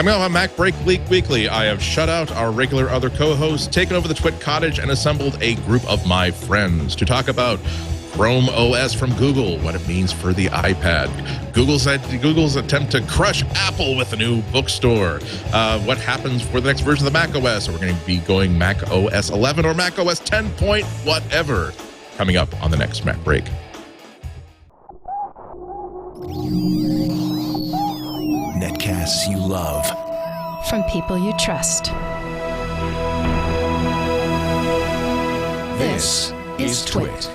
Coming up on MacBreak Weekly, I have shut out our regular other co-hosts, taken over the Twit Cottage, and assembled a group of my friends to talk about Chrome OS from Google, what it means for the iPad, Google's attempt to crush Apple with a new bookstore, what happens for the next version of the Mac OS. Are we going to be going Mac OS 11 or Mac OS 10 point whatever? Coming up on the next Mac Break. Netcasts you love. From people you trust. This is Twit.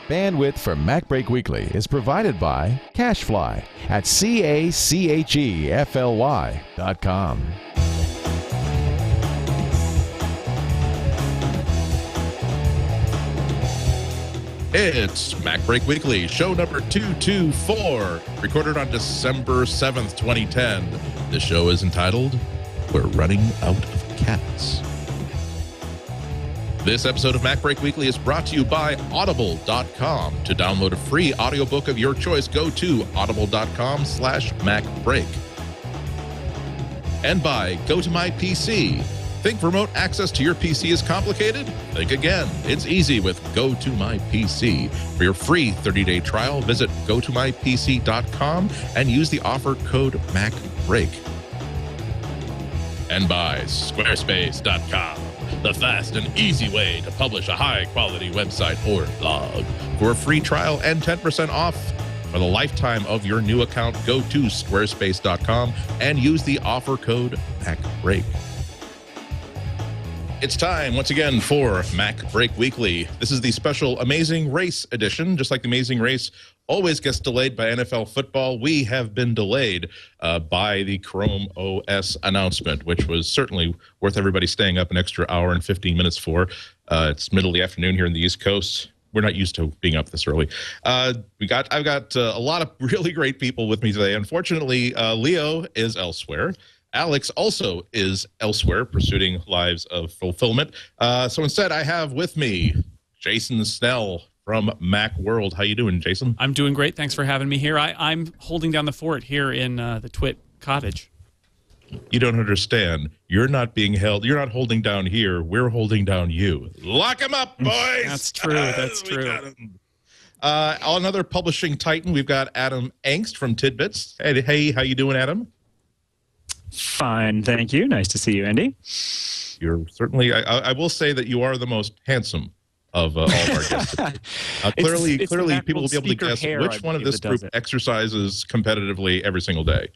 Bandwidth for MacBreak Weekly is provided by Cachefly at CACHEFLY.com. It's MacBreak Weekly, show number 224, recorded on December 7th, 2010. The show is entitled, We're Running Out of Cats. This episode of MacBreak Weekly is brought to you by Audible.com. To download a free audiobook of your choice, go to audible.com/MacBreak. And by Go to My PC. Think remote access to your PC is complicated? Think again. It's easy with Go to My PC. For your free 30-day trial, visit gotomypc.com and use the offer code MacBreak. And by Squarespace.com. The fast and easy way to publish a high-quality website or blog. For a free trial and 10% off for the lifetime of your new account, go to squarespace.com and use the offer code MacBreak. It's time, once again, for MacBreak Weekly. This is the special Amazing Race edition. Just like the Amazing Race always gets delayed by NFL football, we have been delayed by the Chrome OS announcement, which was certainly worth everybody staying up an extra hour and 15 minutes for. It's middle of the afternoon here in the East Coast. We're not used to being up this early. I've got a lot of really great people with me today. Unfortunately, Leo is elsewhere. Alex also is elsewhere, pursuing lives of fulfillment. So instead, I have with me Jason Snell from Macworld. How you doing, Jason? I'm doing great. Thanks for having me here. I'm holding down the fort here in the Twit Cottage. You don't understand. You're not being held. You're not holding down here. We're holding down you. Lock him up, boys! That's true. That's true. On another publishing titan, we've got Adam Engst from Tidbits. Hey, how you doing, Adam? Fine, thank you. Nice to see you, Andy. You're certainly, I will say that you are the most handsome of all of our guests. Clearly, people will be able to guess which one of this group exercises competitively every single day.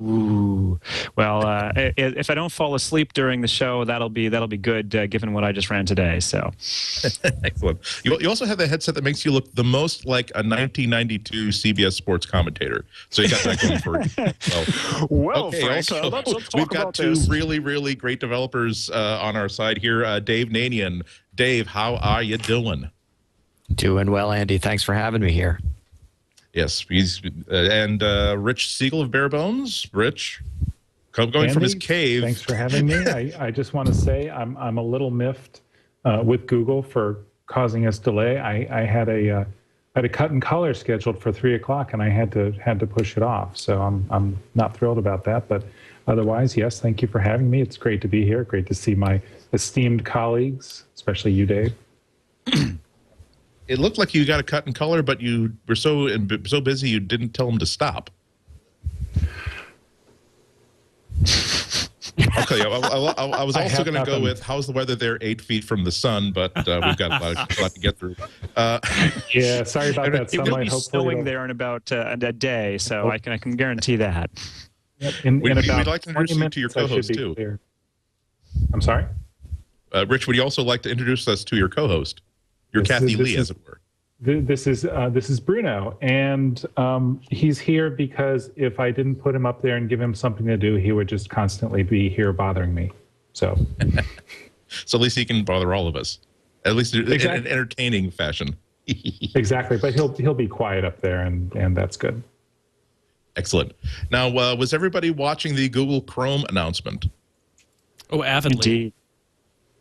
Ooh, well, if I don't fall asleep during the show, that'll be good, given what I just ran today. So, excellent. You also have the headset that makes you look the most like a 1992 CBS sports commentator. So you got that going for you. Well, okay, Frank, also, let's talk we've got about two this. really, really great developers on our side here. Dave Nanian. Dave, how are you doing? Doing well, Andy. Thanks for having me here. Yes, he's and Rich Seigel of Bare Bones. Rich, going Andy, from his cave. Thanks for having me. I just want to say I'm a little miffed with Google for causing us delay. I had a cut and color scheduled for 3 o'clock, and I had to push it off. So I'm not thrilled about that. But otherwise, yes, thank you for having me. It's great to be here. Great to see my esteemed colleagues, especially you, Dave. It looked like you got a cut and color, but you were so busy you didn't tell them to stop. Okay, I was also going to go with how's the weather there 8 feet from the sun, but we've got a lot to get through. Yeah, sorry about that. It will be snowing there in about a day, so I can guarantee that. We'd like to introduce you to your co-host, too. Clear. I'm sorry? Rich, would you also like to introduce us to your co-host? Your Kathy Lee, as it were. This is Bruno, and he's here because if I didn't put him up there and give him something to do, he would just constantly be here bothering me. So, so at least he can bother all of us, at least in an entertaining fashion. Exactly, but he'll be quiet up there, and that's good. Excellent. Now, was everybody watching the Google Chrome announcement? Oh, avidly. Indeed.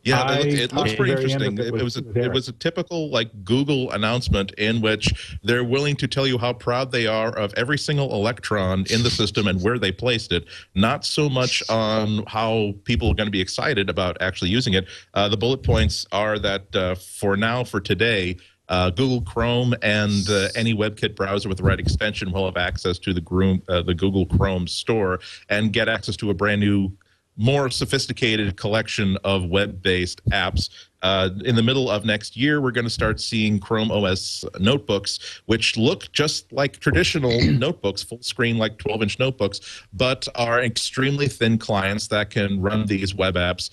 Yeah, it looks at the pretty very end interesting. of It was a typical like Google announcement in which they're willing to tell you how proud they are of every single electron in the system and where they placed it. Not so much on how people are going to be excited about actually using it. The bullet points are that for today, Google Chrome and any WebKit browser with the right extension will have access to the Google Chrome store and get access to a brand new, more sophisticated collection of web-based apps. In the middle of next year, we're going to start seeing Chrome OS notebooks, which look just like traditional notebooks, full screen, like 12-inch notebooks, but are extremely thin clients that can run these web apps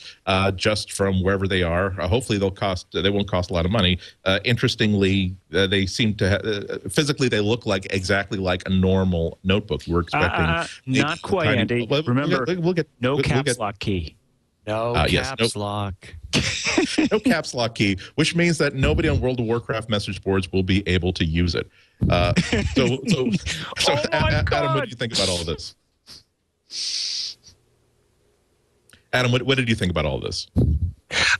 just from wherever they are. Hopefully, they won't cost a lot of money. Interestingly, they seem to physically they look exactly like a normal notebook. We're expecting not quite, Andy. Remember, no caps lock key. No caps lock. No caps lock key, which means that nobody on World of Warcraft message boards will be able to use it. So Adam, what do you think about all of this? Adam, what did you think about all of this?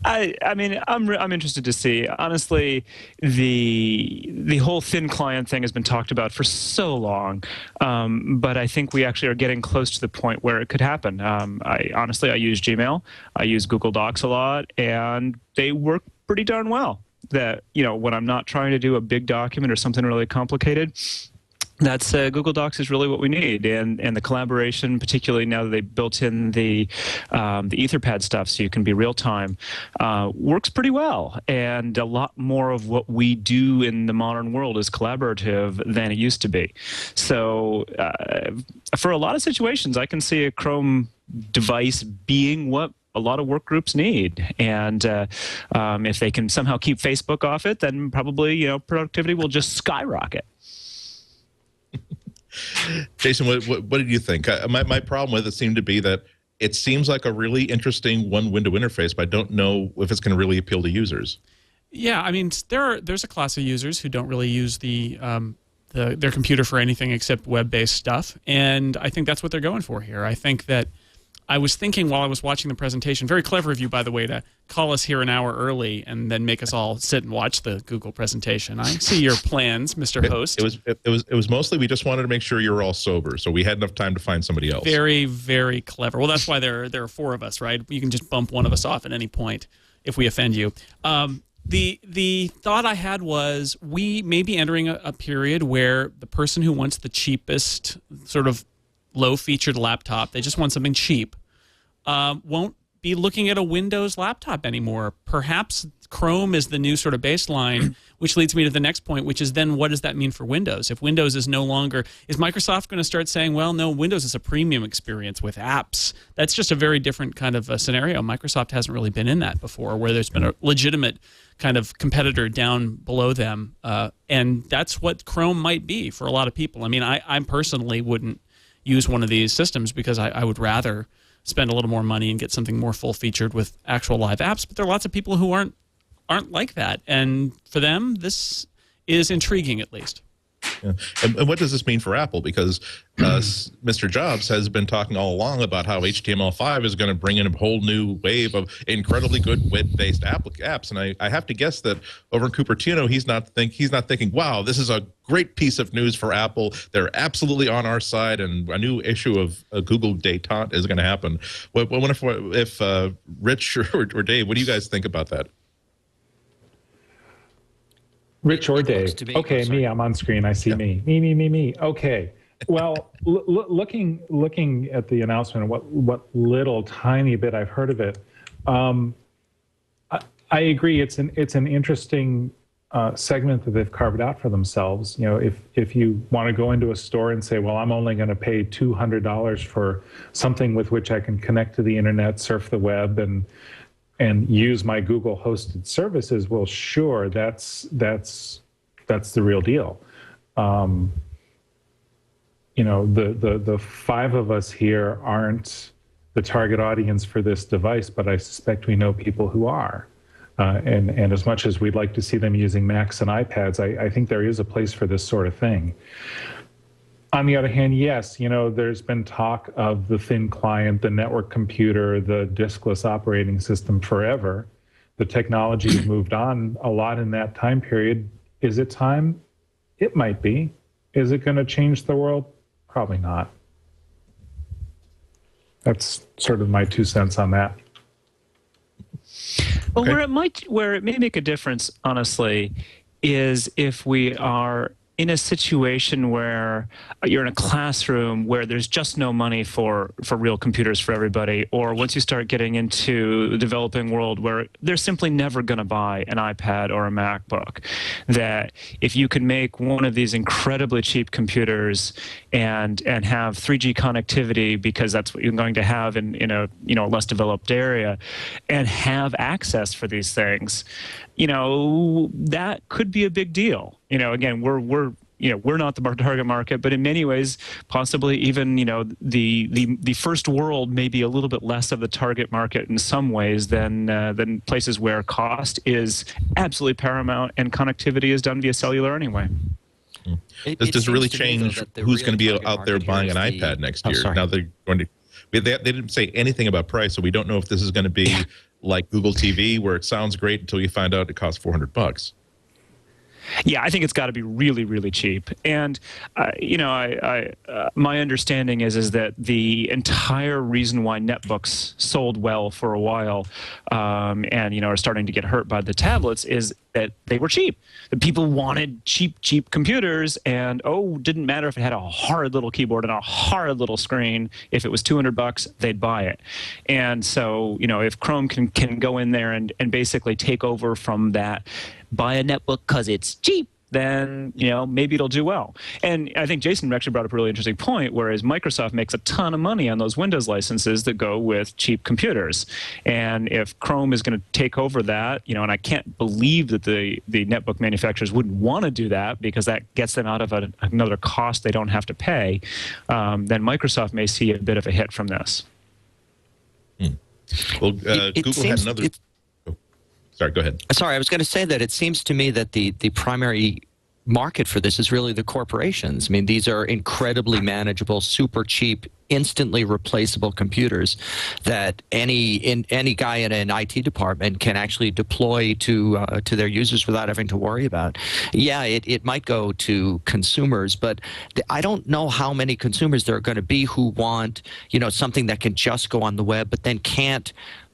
I mean, I'm interested to see. Honestly, the whole thin client thing has been talked about for so long, but I think we actually are getting close to the point where it could happen. I use Gmail, I use Google Docs a lot, and they work pretty darn well. That when I'm not trying to do a big document or something really complicated, that's Google Docs is really what we need, and the collaboration, particularly now that they built in the Etherpad stuff, so you can be real time, works pretty well. And a lot more of what we do in the modern world is collaborative than it used to be. So for a lot of situations, I can see a Chrome device being what a lot of work groups need, and if they can somehow keep Facebook off it, then probably productivity will just skyrocket. Jason, what did you think? My problem with it seemed to be that it seems like a really interesting one-window interface, but I don't know if it's going to really appeal to users. Yeah, I mean, there's a class of users who don't really use their computer for anything except web-based stuff, and I think that's what they're going for here. I think that I was thinking while I was watching the presentation, very clever of you, by the way, to call us here an hour early and then make us all sit and watch the Google presentation. I see your plans, Mr. Host. It was mostly we just wanted to make sure you were all sober, so we had enough time to find somebody else. Very, very clever. Well, that's why there are four of us, right? You can just bump one of us off at any point if we offend you. The thought I had was we may be entering a period where the person who wants the cheapest sort of low-featured laptop, they just want something cheap, won't be looking at a Windows laptop anymore. Perhaps Chrome is the new sort of baseline, which leads me to the next point, which is then what does that mean for Windows? If Windows is no longer, is Microsoft going to start saying, well, no, Windows is a premium experience with apps? That's just a very different kind of a scenario. Microsoft hasn't really been in that before, where there's been a legitimate kind of competitor down below them. And that's what Chrome might be for a lot of people. I mean, I personally wouldn't use one of these systems because I would rather spend a little more money and get something more full-featured with actual live apps. But there are lots of people who aren't like that, and for them, this is intriguing at least. Yeah. And what does this mean for Apple? Because Mr. Jobs has been talking all along about how HTML5 is going to bring in a whole new wave of incredibly good web-based apps, and I have to guess that over in Cupertino, he's not thinking, wow, this is a great piece of news for Apple. They're absolutely on our side, and a new issue of Google Détente is going to happen. I wonder if Rich or Dave, what do you guys think about that? Rich or Dave? Okay, me. I'm on screen. I see me. Me. Okay. Well, looking at the announcement, what little tiny bit I've heard of it, I agree. It's an interesting segment that they've carved out for themselves. If you want to go into a store and say, well, I'm only going to pay $200 for something with which I can connect to the internet, surf the web, and use my Google hosted services, well, sure, that's the real deal. The five of us here aren't the target audience for this device, but I suspect we know people who are. And as much as we'd like to see them using Macs and iPads, I think there is a place for this sort of thing. On the other hand, yes, there's been talk of the thin client, the network computer, the diskless operating system forever. The technology has moved on a lot in that time period. Is it time? It might be. Is it going to change the world? Probably not. That's sort of my 2 cents on that. Well, where it may make a difference, honestly, is if we are in a situation where you're in a classroom where there's just no money for real computers for everybody, or once you start getting into the developing world where they're simply never going to buy an iPad or a MacBook, that if you can make one of these incredibly cheap computers and have 3G connectivity, because that's what you're going to have in a less developed area, and have access for these things, that could be a big deal. Again, we're not the target market, but in many ways, possibly even, the first world may be a little bit less of the target market in some ways than places where cost is absolutely paramount and connectivity is done via cellular anyway. Does it really change who's going to be out there buying an iPad next year? Now they're going to. They didn't say anything about price, so we don't know if this is going to be like Google TV, where it sounds great until you find out it costs $400. Yeah, I think it's got to be really, really cheap. And my understanding is that the entire reason why netbooks sold well for a while, and are starting to get hurt by the tablets, is that they were cheap. The people wanted cheap computers, and didn't matter if it had a horrid little keyboard and a horrid little screen. If it was $200, they'd buy it. And so, if Chrome can go in there and basically take over from that, buy a netbook because it's cheap, then maybe it'll do well. And I think Jason actually brought up a really interesting point, whereas Microsoft makes a ton of money on those Windows licenses that go with cheap computers. And if Chrome is going to take over that, and I can't believe that the netbook manufacturers wouldn't want to do that, because that gets them out of another cost they don't have to pay, then Microsoft may see a bit of a hit from this. Well, Google had another... Sorry, go ahead. Sorry, I was going to say that it seems to me that the primary market for this is really the corporations. I mean, these are incredibly manageable, super cheap, instantly replaceable computers that any guy in an IT department can actually deploy to their users without having to worry about. Yeah, it might go to consumers, but I don't know how many consumers there are going to be who want something that can just go on the web, but then can't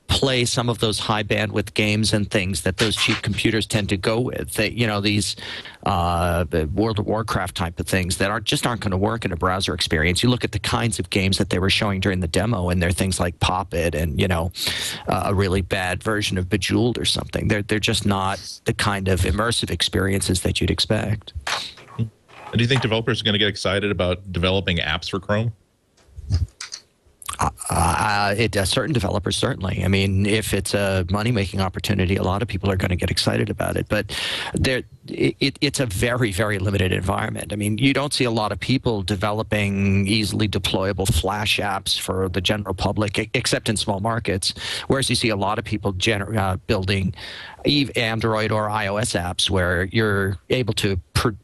play some of those high bandwidth games and things that those cheap computers tend to go with. These World of Warcraft type of things that aren't going to work in a browser experience. You look at the kinds of games that they were showing during the demo, and they're things like Pop It and a really bad version of Bejeweled or something. They're just not the kind of immersive experiences that you'd expect. Do you think developers are going to get excited about developing apps for Chrome? Certain developers, certainly. I mean, if it's a money-making opportunity, a lot of people are going to get excited about it. But it's a very, very limited environment. I mean, you don't see a lot of people developing easily deployable Flash apps for the general public, except in small markets, whereas you see a lot of people building Android or iOS apps where you're able to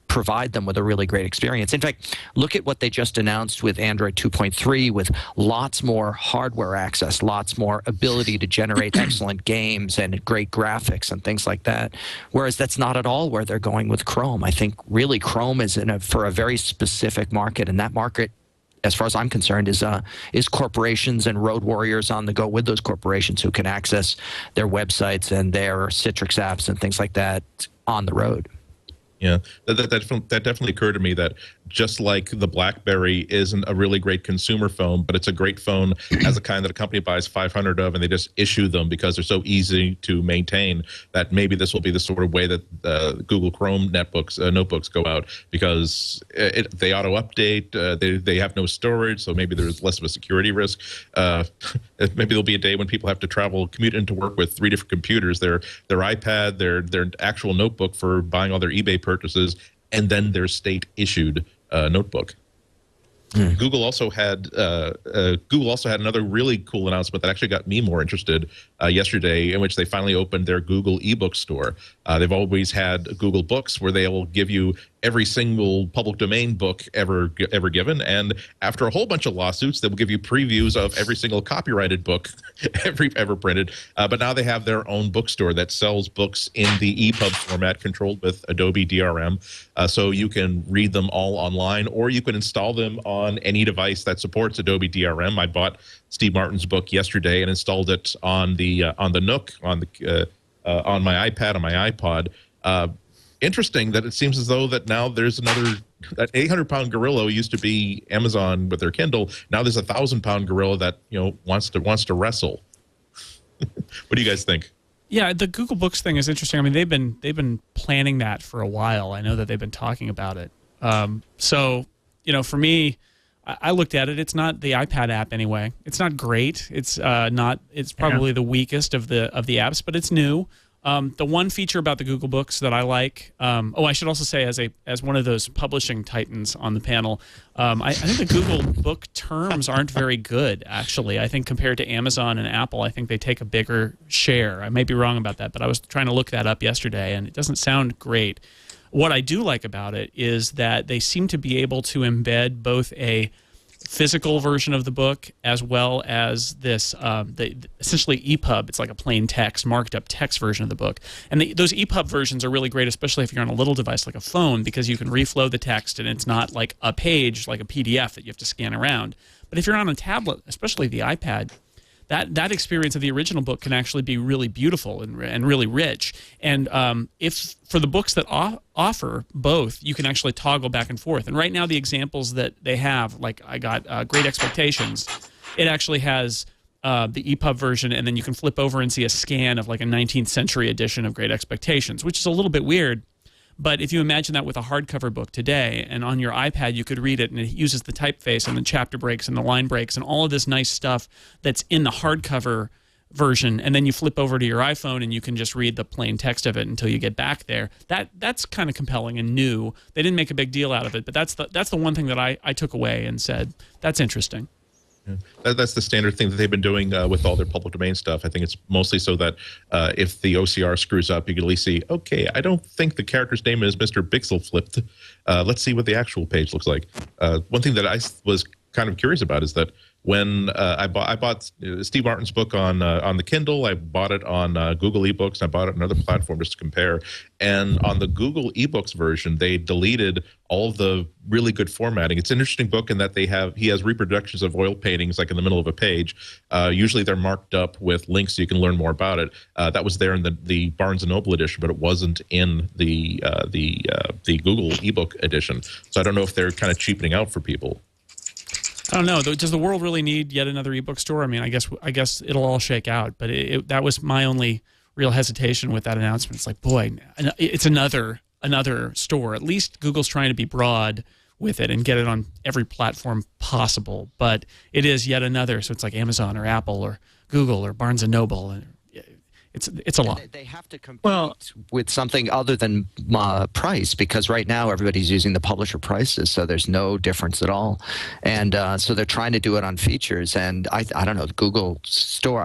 provide them with a really great experience. In fact, look at what they just announced with Android 2.3, with lots more hardware access, lots more ability to generate excellent games and great graphics and things like that. Whereas that's not at all where they're going with Chrome. I think really Chrome is for a very specific market, and that market, as far as I'm concerned, is corporations and road warriors on the go with those corporations who can access their websites and their Citrix apps and things like that on the road. Yeah, that definitely occurred to me that just like the BlackBerry isn't a really great consumer phone, but it's a great phone as a kind that a company buys 500 of and they just issue them because they're so easy to maintain, that maybe this will be the sort of way that Google Chrome notebooks go out, because they auto-update, they have no storage, so maybe there's less of a security risk. Maybe there'll be a day when people have to commute into work with 3 different computers, their iPad, their actual notebook for buying all their eBay purchases, and then their state-issued notebook. Google also had another really cool announcement that actually got me more interested. yesterday, in which they finally opened their Google ebook store. They've always had Google Books, where they will give you every single public domain book ever given, and after a whole bunch of lawsuits, they will give you previews of every single copyrighted book ever printed. But now they have their own bookstore that sells books in the EPUB format, controlled with Adobe DRM, so you can read them all online, or you can install them on any device that supports Adobe DRM. I bought Steve Martin's book yesterday and installed it on the Nook, on my iPad, on my iPod. Interesting that it seems as though that now there's another, that 800-pound gorilla used to be Amazon with their Kindle. Now there's a 1,000-pound gorilla that wants to wrestle. What do you guys think? Yeah, the Google Books thing is interesting. I mean, they've been planning that for a while. I know that they've been talking about it. So for me, I looked at it. It's not the iPad app anyway. It's not great. It's not. It's probably the weakest of the apps, but it's new. The one feature about the Google Books that I like, I should also say, as one of those publishing titans on the panel, I think the Google Book terms aren't very good, actually. I think compared to Amazon and Apple, I think they take a bigger share. I may be wrong about that, but I was trying to look that up yesterday, and it doesn't sound great. What I do like about it is that they seem to be able to embed both a physical version of the book as well as this essentially EPUB. It's like a plain text, marked up text version of the book. And those EPUB versions are really great, especially if you're on a little device like a phone, because you can reflow the text and it's not like a page, like a PDF that you have to scan around. But if you're on a tablet, especially the iPad, that experience of the original book can actually be really beautiful and really rich. And if for the books that offer both, you can actually toggle back and forth. And right now, the examples that they have, like I got Great Expectations, it actually has the EPUB version, and then you can flip over and see a scan of like a 19th century edition of Great Expectations, which is a little bit weird. But if you imagine that with a hardcover book today, and on your iPad you could read it, and it uses the typeface and the chapter breaks and the line breaks and all of this nice stuff that's in the hardcover version, and then you flip over to your iPhone and you can just read the plain text of it until you get back there. That's kind of compelling and new. They didn't make a big deal out of it, but that's the one thing that I took away and said, that's interesting. Yeah. That's the standard thing that they've been doing with all their public domain stuff. I think it's mostly so that if the OCR screws up, you can at least see, okay, I don't think the character's name is Mr. Bixel Flipped. Let's see what the actual page looks like. One thing that I was kind of curious about is that when I bought Steve Martin's book on the Kindle, I bought it on Google eBooks, I bought it on another platform just to compare. And on the Google eBooks version, they deleted all of the really good formatting. It's an interesting book in that he has reproductions of oil paintings like in the middle of a page. Usually they're marked up with links so you can learn more about it. That was there in the Barnes & Noble edition, but it wasn't in the Google ebook edition. So I don't know if they're kind of cheapening out for people. I don't know. Does the world really need yet another ebook store? I mean, I guess it'll all shake out. But that was my only real hesitation with that announcement. It's like, boy, it's another store. At least Google's trying to be broad with it and get it on every platform possible. But it is yet another. So it's like Amazon or Apple or Google or Barnes & Noble. And it's a lot. They have to compete with something other than price, because right now everybody's using the publisher prices, so there's no difference at all. And so they're trying to do it on features. And I don't know, Google Store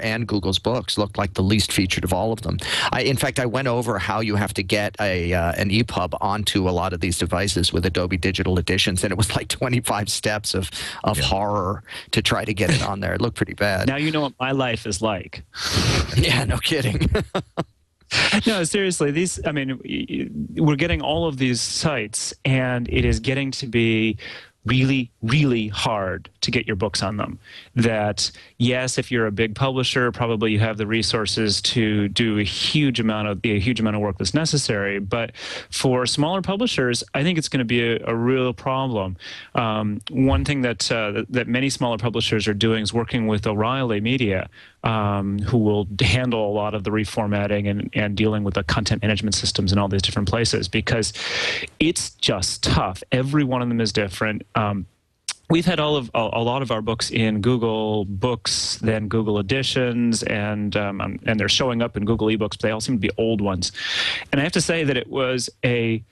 and Google's Books looked like the least featured of all of them. In fact, I went over how you have to get an EPUB onto a lot of these devices with Adobe Digital Editions, and it was like 25 steps of horror to try to get it on there. It looked pretty bad. Now you know what my life is like. Yeah, no kidding. No, seriously, we're getting all of these sites, and it is getting to be really, really hard to get your books on them. That, yes, if you're a big publisher, probably you have the resources to do a huge amount of work that's necessary. But for smaller publishers, I think it's going to be a real problem. One thing that many smaller publishers are doing is working with O'Reilly Media, who will handle a lot of the reformatting and dealing with the content management systems in all these different places, because it's just tough. Every one of them is different. We've had a lot of our books in Google Books, then Google Editions, and they're showing up in Google eBooks, but they all seem to be old ones. And I have to say that it was a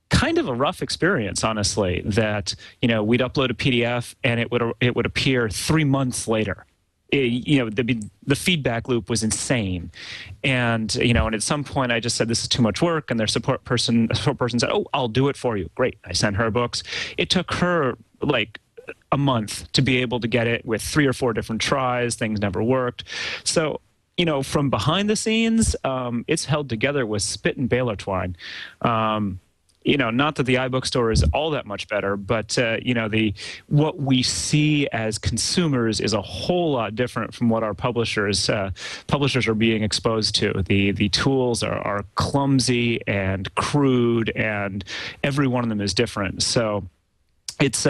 kind of a rough experience, honestly, that we'd upload a PDF and it would appear 3 months later the feedback loop was insane. And, and at some point I just said, this is too much work. And their support person said, oh, I'll do it for you. Great. I sent her books. It took her like a month to be able to get it with 3 or 4 different tries. Things never worked. So, from behind the scenes, it's held together with spit and baler twine. Not that the iBookstore is all that much better, but what we see as consumers is a whole lot different from what our publishers are being exposed to. The tools are clumsy and crude, and every one of them is different. So it's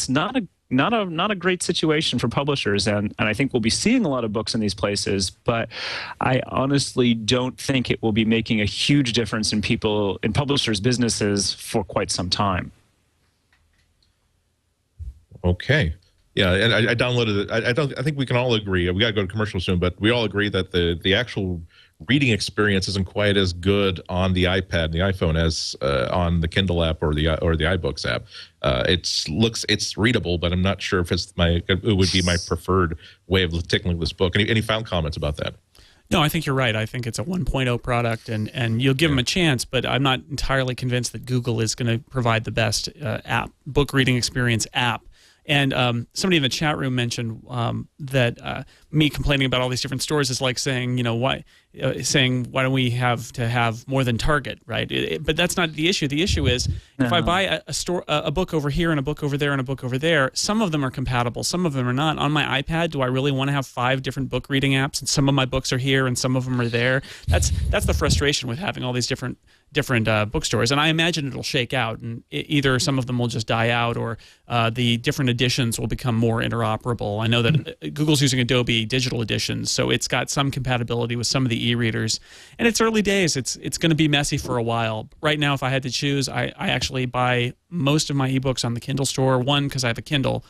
not a great situation for publishers, and I think we'll be seeing a lot of books in these places, but I honestly don't think it will be making a huge difference in publishers' businesses for quite some time. Okay. Yeah, and I downloaded it. I think we can all agree. We got to go to commercial soon, but we all agree that the actual reading experience isn't quite as good on the iPad and the iPhone as on the Kindle app or the iBooks app. It's readable, but I'm not sure if it would be my preferred way of tickling this book. Any final comments about that? No, I think you're right. I think it's a 1.0 product, and you'll give them a chance, but I'm not entirely convinced that Google is going to provide the best book reading experience app. And somebody in the chat room mentioned that me complaining about all these different stores is like saying, why don't we have to have more than Target, right? But that's not the issue. The issue is if I buy a book over here and a book over there and a book over there, some of them are compatible, some of them are not. On my iPad, do I really want to have 5 different book reading apps, and some of my books are here and some of them are there? That's the frustration with having all these different bookstores, and I imagine it'll shake out, and either some of them will just die out, or the different editions will become more interoperable. I know that Google's using Adobe Digital Editions, so it's got some compatibility with some of the e-readers, and it's early days. It's going to be messy for a while. Right now, if I had to choose, I actually buy most of my ebooks on the Kindle store. 1, because I have a Kindle,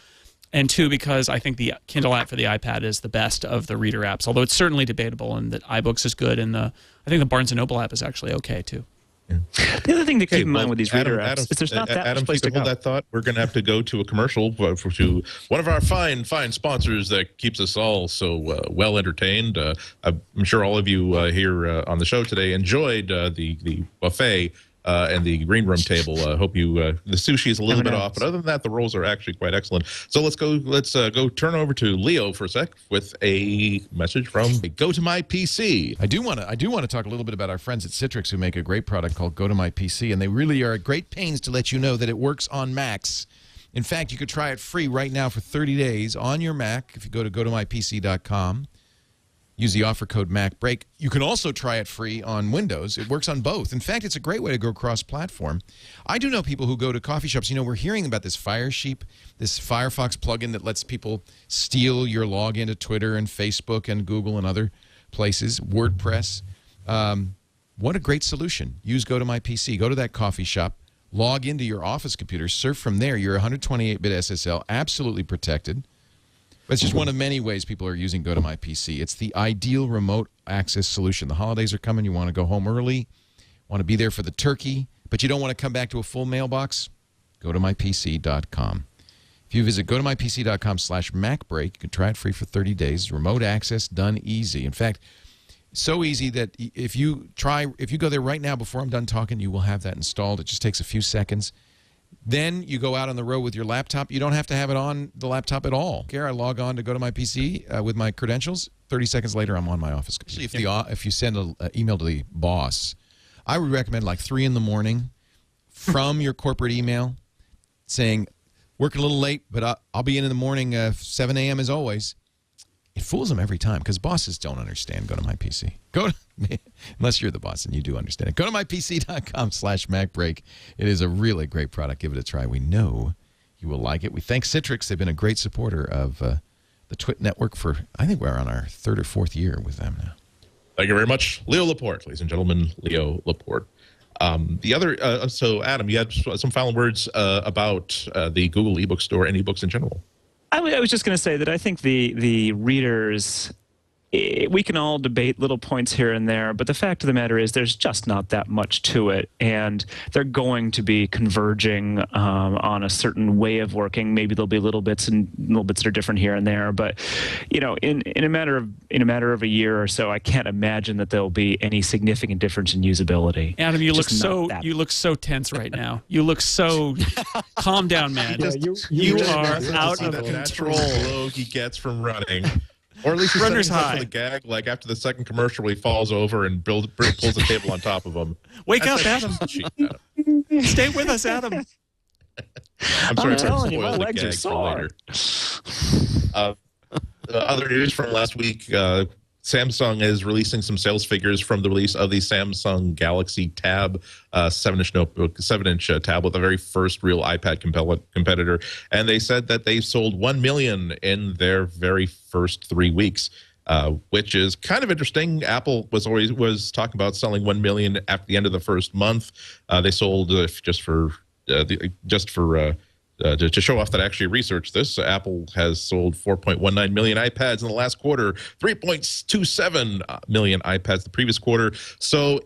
and 2, because I think the Kindle app for the iPad is the best of the reader apps, although it's certainly debatable, and that iBooks is good, and I think the Barnes & Noble app is actually okay, too. Yeah. The other thing to keep in mind with these reader apps is there's not that much place to go. That thought, we're going to have to go to a commercial to one of our fine sponsors that keeps us all so well entertained. I'm sure all of you here on the show today enjoyed the buffet and the green room table. Hope the sushi is a little bit off, but other than that, the rolls are actually quite excellent. So let's go turn over to Leo for a sec with a message from Go to My PC. I do want to talk a little bit about our friends at Citrix, who make a great product called Go to My PC, and they really are at great pains to let you know that it works on Macs. In fact, you could try it free right now for 30 days on your Mac if you go to gotomypc.com. Use the offer code MacBreak. You can also try it free on Windows. It works on both. In fact, it's a great way to go cross-platform. I do know people who go to coffee shops. We're hearing about this Firesheep, this Firefox plugin that lets people steal your login to Twitter and Facebook and Google and other places, WordPress. What a great solution. Use Go to My PC. Go to that coffee shop. Log into your office computer. Surf from there. Your 128-bit SSL, absolutely protected. But it's just one of many ways people are using Go to My PC. It's the ideal remote access solution. The holidays are coming. You want to go home early, want to be there for the turkey, but you don't want to come back to a full mailbox? Go to mypc.com. If you visit gotomypc.com/MacBreak, you can try it free for 30 days. Remote access done easy. In fact, so easy that if you go there right now before I'm done talking, you will have that installed. It just takes a few seconds. Then you go out on the road with your laptop. You don't have to have it on the laptop at all. I log on to Go to My PC with my credentials. 30 seconds later, I'm on my office computer. If you send an email to the boss, I would recommend like 3 in the morning from your corporate email saying, working a little late, but I'll be in the morning, 7 a.m. as always. It fools them every time because bosses don't understand Go to My PC. Unless you're the boss and you do understand it. Go to mypc.com/MacBreak. It is a really great product. Give it a try. We know you will like it. We thank Citrix. They've been a great supporter of the Twit Network for, I think we're on our 3rd or 4th year with them now. Thank you very much. Leo Laporte, ladies and gentlemen, Leo Laporte. So Adam, you had some final words about the Google eBookstore and ebooks in general. I was just going to say that I think the readers we can all debate little points here and there, but the fact of the matter is there's just not that much to it, and they're going to be converging on a certain way of working. Maybe there'll be little bits that are different here and there, but in a matter of a year or so, I can't imagine that there'll be any significant difference in usability. Adam, you look so tense right now. You look so calm down, man. You are out of control. Glow he gets from running. Or at least he's runner's high. The gag, like after the second commercial, he falls over and pulls the table on top of him. Wake up, Adam. Stay with us, Adam. I'm sorry, I'm telling you, spoil my the legs gag are sore. For later. Other news from last week, Samsung is releasing some sales figures from the release of the Samsung Galaxy Tab 7-inch notebook, 7-inch tablet, the very first real iPad competitor. And they said that they sold 1 million in their very first 3 weeks, which is kind of interesting. Apple was talking about selling 1 million at the end of the first month. They sold to show off that I actually researched this, Apple has sold 4.19 million iPads in the last quarter, 3.27 million iPads the previous quarter. So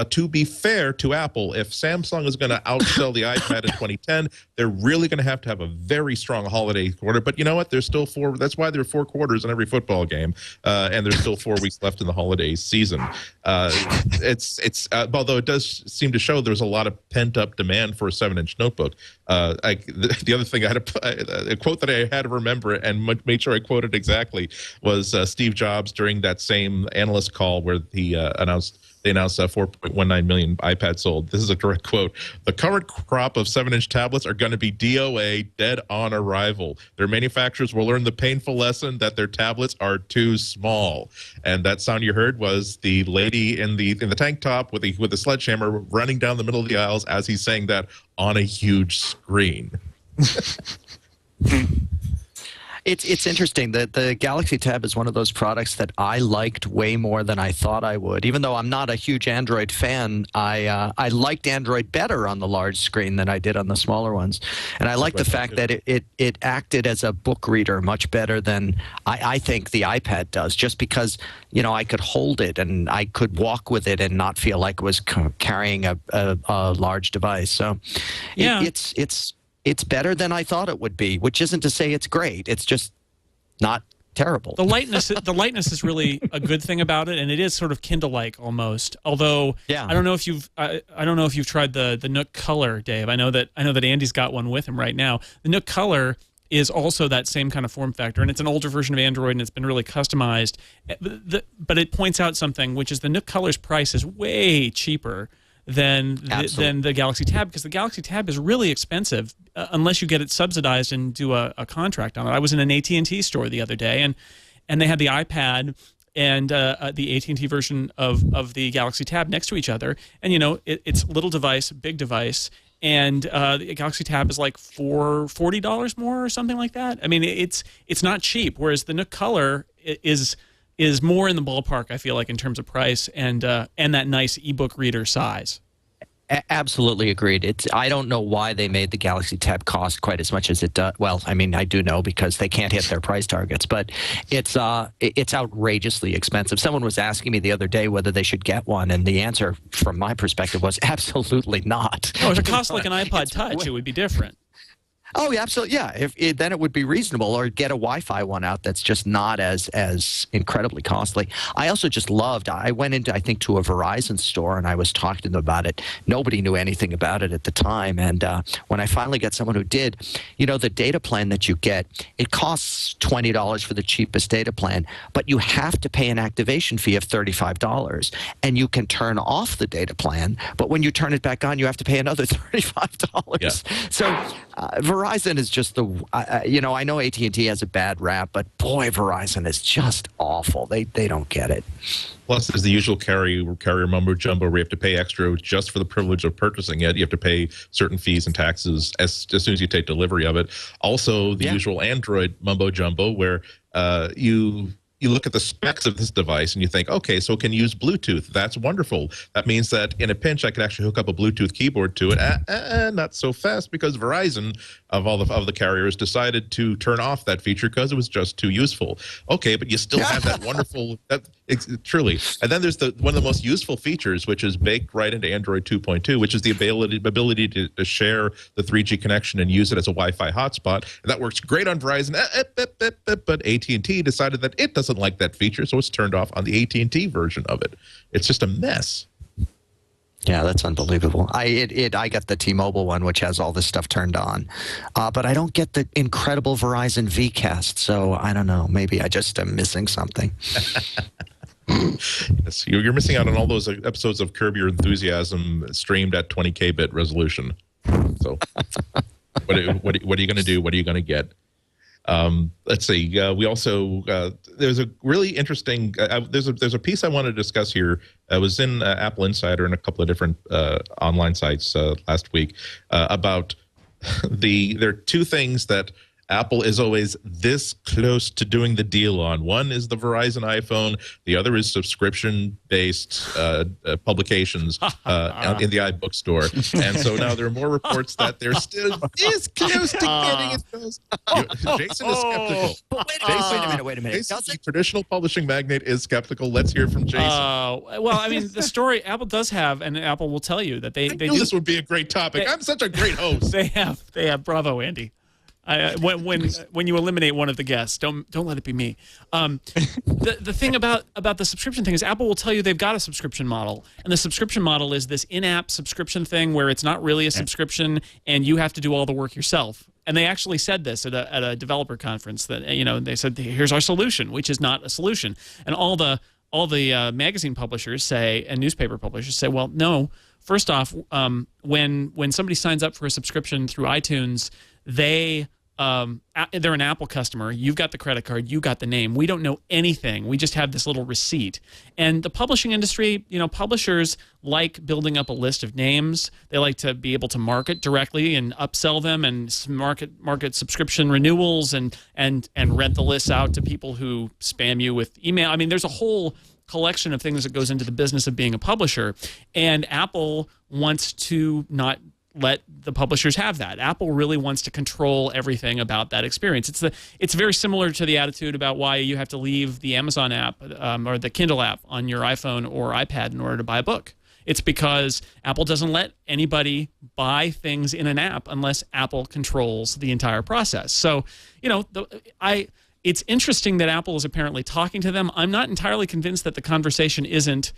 to be fair to Apple, if Samsung is going to outsell the iPad in 2010, they're really going to have a very strong holiday quarter. But you know what? There's still 4. That's why there are 4 quarters in every football game, and there's still 4 weeks left in the holiday season. Although it does seem to show there's a lot of pent-up demand for a 7-inch notebook. The other thing I had a quote that I had to remember and made sure I quoted exactly was Steve Jobs during that same analyst call where he announced 4.19 million iPads sold. This is a direct quote. The current crop of 7-inch tablets are going to be DOA, dead on arrival. Their manufacturers will learn the painful lesson that their tablets are too small. And that sound you heard was the lady in the tank top with the sledgehammer running down the middle of the aisles as he's saying that on a huge screen. It's interesting that the Galaxy Tab is one of those products that I liked way more than I thought I would. Even though I'm not a huge Android fan, I liked Android better on the large screen than I did on the smaller ones. And I like the fact that it acted as a book reader much better than I think the iPad does, just because I could hold it and I could walk with it and not feel like it was carrying a large device. So yeah. It's better than I thought it would be, which isn't to say it's great. It's just not terrible. The lightness is really a good thing about it, and it is sort of Kindle-like almost. Although I don't know if you've tried the Nook Color, Dave. I know that Andy's got one with him right now. The Nook Color is also that same kind of form factor, and it's an older version of Android, and it's been really customized. But it points out something, which is the Nook Color's price is way cheaper than the Galaxy Tab, because the Galaxy Tab is really expensive unless you get it subsidized and do a contract on it. I was in an AT&T store the other day, and they had the iPad and the AT&T version of the Galaxy Tab next to each other, and it's little device, big device, and the Galaxy Tab is like $40 more or something like that. I mean, it's not cheap, whereas the Nook Color is more in the ballpark, I feel like, in terms of price and that nice ebook reader size. Absolutely agreed. I don't know why they made the Galaxy Tab cost quite as much as it does. Well, I mean, I do know because they can't hit their price targets, but it's outrageously expensive. Someone was asking me the other day whether they should get one, and the answer from my perspective was absolutely not. Oh, if it cost like an iPod Touch, it would be different. Oh, yeah, absolutely. Yeah, then it would be reasonable, or get a Wi-Fi one out that's just not as incredibly costly. I also just loved. I went into, I think, to a Verizon store and I was talking to them about it. Nobody knew anything about it at the time, and when I finally got someone who did, the data plan that you get, it costs $20 for the cheapest data plan, but you have to pay an activation fee of $35, and you can turn off the data plan, but when you turn it back on, you have to pay another $35. Yeah. So Verizon is just I know AT&T has a bad rap, but boy, Verizon is just awful. They don't get it. Plus, there's the usual carrier mumbo jumbo where you have to pay extra just for the privilege of purchasing it. You have to pay certain fees and taxes as soon as you take delivery of it. Also, the usual Android mumbo jumbo where you you look at the specs of this device and you think, okay, so it can use Bluetooth. That's wonderful. That means that in a pinch, I could actually hook up a Bluetooth keyboard to it. Not so fast, because Verizon, of all of the carriers, decided to turn off that feature because it was just too useful. Okay, but you still have that wonderful, truly. And then there's one of the most useful features, which is baked right into Android 2.2, which is the ability to share the 3G connection and use it as a Wi-Fi hotspot. And that works great on Verizon. But AT&T decided that it doesn't like that feature, so it's turned off on the AT&T version of it. It's just a mess. Yeah, that's unbelievable. I got the T-Mobile one, which has all this stuff turned on, but I don't get the incredible Verizon Vcast. So I don't know. Maybe I just am missing something. Yes, you're missing out on all those episodes of Curb Your Enthusiasm streamed at 20K bit resolution. So, what are you going to do? What are you going to get? Let's see. We also there's a really interesting. There's a piece I wanted to discuss here. I was in Apple Insider and a couple of different online sites last week about there are two things that Apple is always this close to doing the deal on. One is the Verizon iPhone. The other is subscription-based publications in the iBookstore. And so now there are more reports that they're still this close to getting it. Jason is skeptical. Wait a minute. Jason, the traditional publishing magnate, is skeptical. Let's hear from Jason. Well, I mean, the story Apple does have, and Apple will tell you that they do. This would be a great topic. I'm such a great host. They have. Bravo, Andy. When you eliminate one of the guests, don't let it be me. The thing about the subscription thing is Apple will tell you they've got a subscription model, and the subscription model is this in-app subscription thing where it's not really a subscription and you have to do all the work yourself. And they actually said this at a developer conference that they said, here's our solution, which is not a solution. And all the magazine publishers say, and newspaper publishers say, well, no. First off, when somebody signs up for a subscription through iTunes, they're an Apple customer. You've got the credit card. You got the name. We don't know anything. We just have this little receipt. And the publishing industry, publishers like building up a list of names. They like to be able to market directly and upsell them and market subscription renewals and rent the lists out to people who spam you with email. I mean, there's a whole collection of things that goes into the business of being a publisher. And Apple wants to not let the publishers have that. Apple really wants to control everything about that experience. It's very similar to the attitude about why you have to leave the Amazon app or the Kindle app on your iPhone or iPad in order to buy a book. It's because Apple doesn't let anybody buy things in an app unless Apple controls the entire process. So, it's interesting that Apple is apparently talking to them. I'm not entirely convinced that the conversation isn't,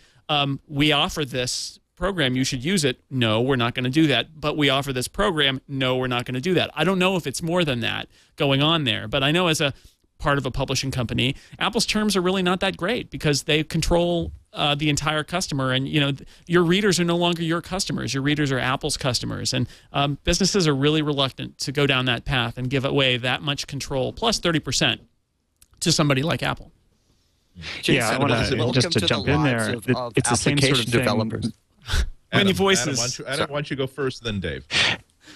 we offer this program, you should use it. No, we're not going to do that. But we offer this program. No, we're not going to do that. I don't know if it's more than that going on there. But I know as a part of a publishing company, Apple's terms are really not that great because they control the entire customer. And, your readers are no longer your customers. Your readers are Apple's customers. And businesses are really reluctant to go down that path and give away that much control, plus 30%, to somebody like Apple. Yeah, I want to just to jump in there. It's the same sort of thing. Developers. Many voices. Adam, why don't you go first, then Dave?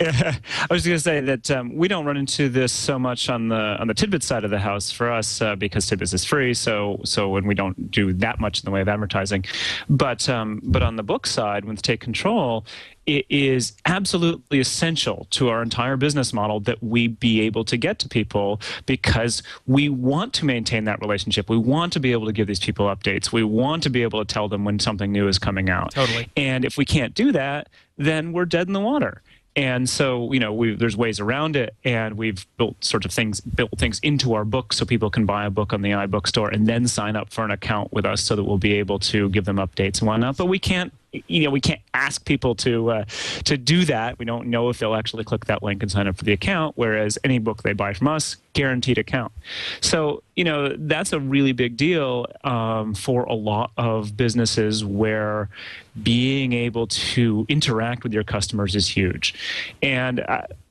I was going to say that we don't run into this so much on the Tidbit side of the house for us because Tidbit is free. So when we don't do that much in the way of advertising, but on the book side, with Take Control, it is absolutely essential to our entire business model that we be able to get to people because we want to maintain that relationship. We want to be able to give these people updates. We want to be able to tell them when something new is coming out. Totally. And if we can't do that, then we're dead in the water. And so, there's ways around it, and we've built things into our book so people can buy a book on the iBookstore and then sign up for an account with us so that we'll be able to give them updates and whatnot. But we can't ask people to do that. We don't know if they'll actually click that link and sign up for the account, whereas any book they buy from us, guaranteed account. So, that's a really big deal for a lot of businesses where being able to interact with your customers is huge. And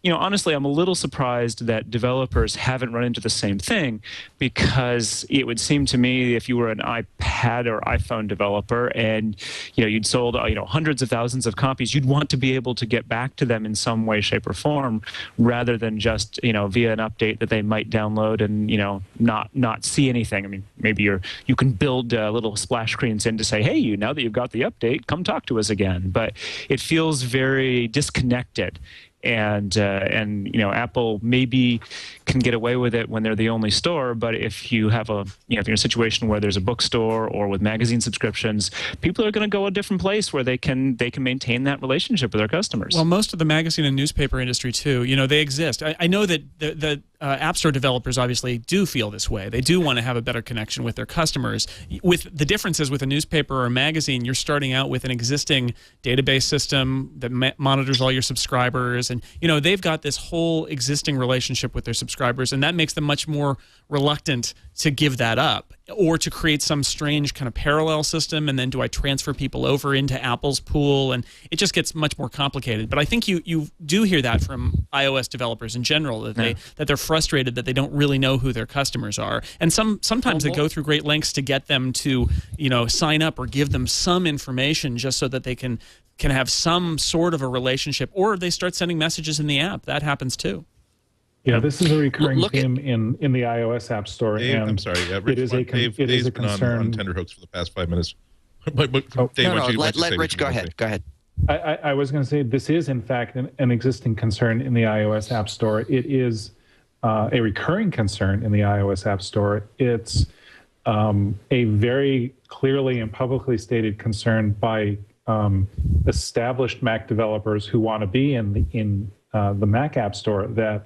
honestly, I'm a little surprised that developers haven't run into the same thing, because it would seem to me if you were an iPad or iPhone developer and you'd sold hundreds of thousands of copies, you'd want to be able to get back to them in some way, shape, or form, rather than just via an update that they might download and not see anything. I mean, maybe you can build little splash screens in to say, hey, now that you've got the update, come talk to us again. But it feels very disconnected. And Apple maybe can get away with it when they're the only store, but if you have if you're in a situation where there's a bookstore or with magazine subscriptions, people are going to go a different place where they can maintain that relationship with their customers. Well, most of the magazine and newspaper industry too, they exist. I know that the App Store developers obviously do feel this way. They do want to have a better connection with their customers. With the differences with a newspaper or a magazine, you're starting out with an existing database system that monitors all your subscribers, and they've got this whole existing relationship with their subscribers, and that makes them much more reluctant to give that up or to create some strange kind of parallel system. And then do I transfer people over into Apple's pool? And it just gets much more complicated. But I think you do hear that from iOS developers in general, that they're frustrated that they don't really know who their customers are. And sometimes they go through great lengths to get them to sign up or give them some information just so that they can have some sort of a relationship, or they start sending messages in the app. That happens too. Yeah, this is a recurring theme in the iOS App Store. Dave, and I'm sorry. Dave's been concern. on tenterhooks for the past 5 minutes. Let Rich go ahead. Go ahead. I was going to say this is, in fact, an existing concern in the iOS App Store. It is a recurring concern in the iOS App Store. It's a very clearly and publicly stated concern by established Mac developers who want to be in the Mac App Store, that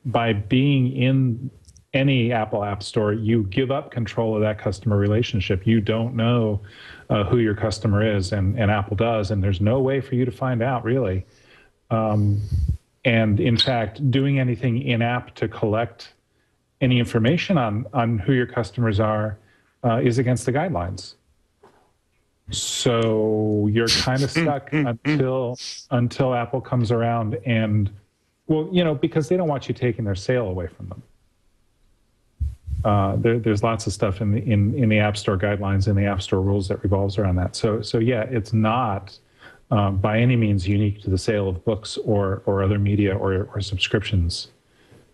by being in any Apple App Store, you give up control of that customer relationship. You don't know who your customer is, and Apple does, and there's no way for you to find out, really. And in fact, doing anything in-app to collect any information on who your customers are is against the guidelines. So you're kind of stuck until Apple comes around and, because they don't want you taking their sale away from them. There's lots of stuff in the App Store guidelines and the App Store rules that revolves around that. So yeah, it's not by any means unique to the sale of books or other media or subscriptions.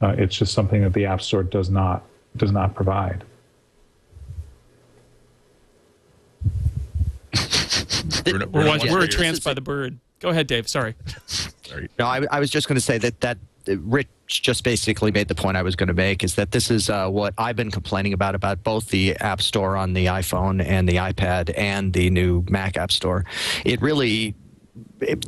It's just something that the App Store does not provide. We're entranced by the bird. Go ahead, Dave. Sorry. No, I was just going to say that Rich just basically made the point I was going to make, is that this is what I've been complaining about both the App Store on the iPhone and the iPad and the new Mac App Store. It really...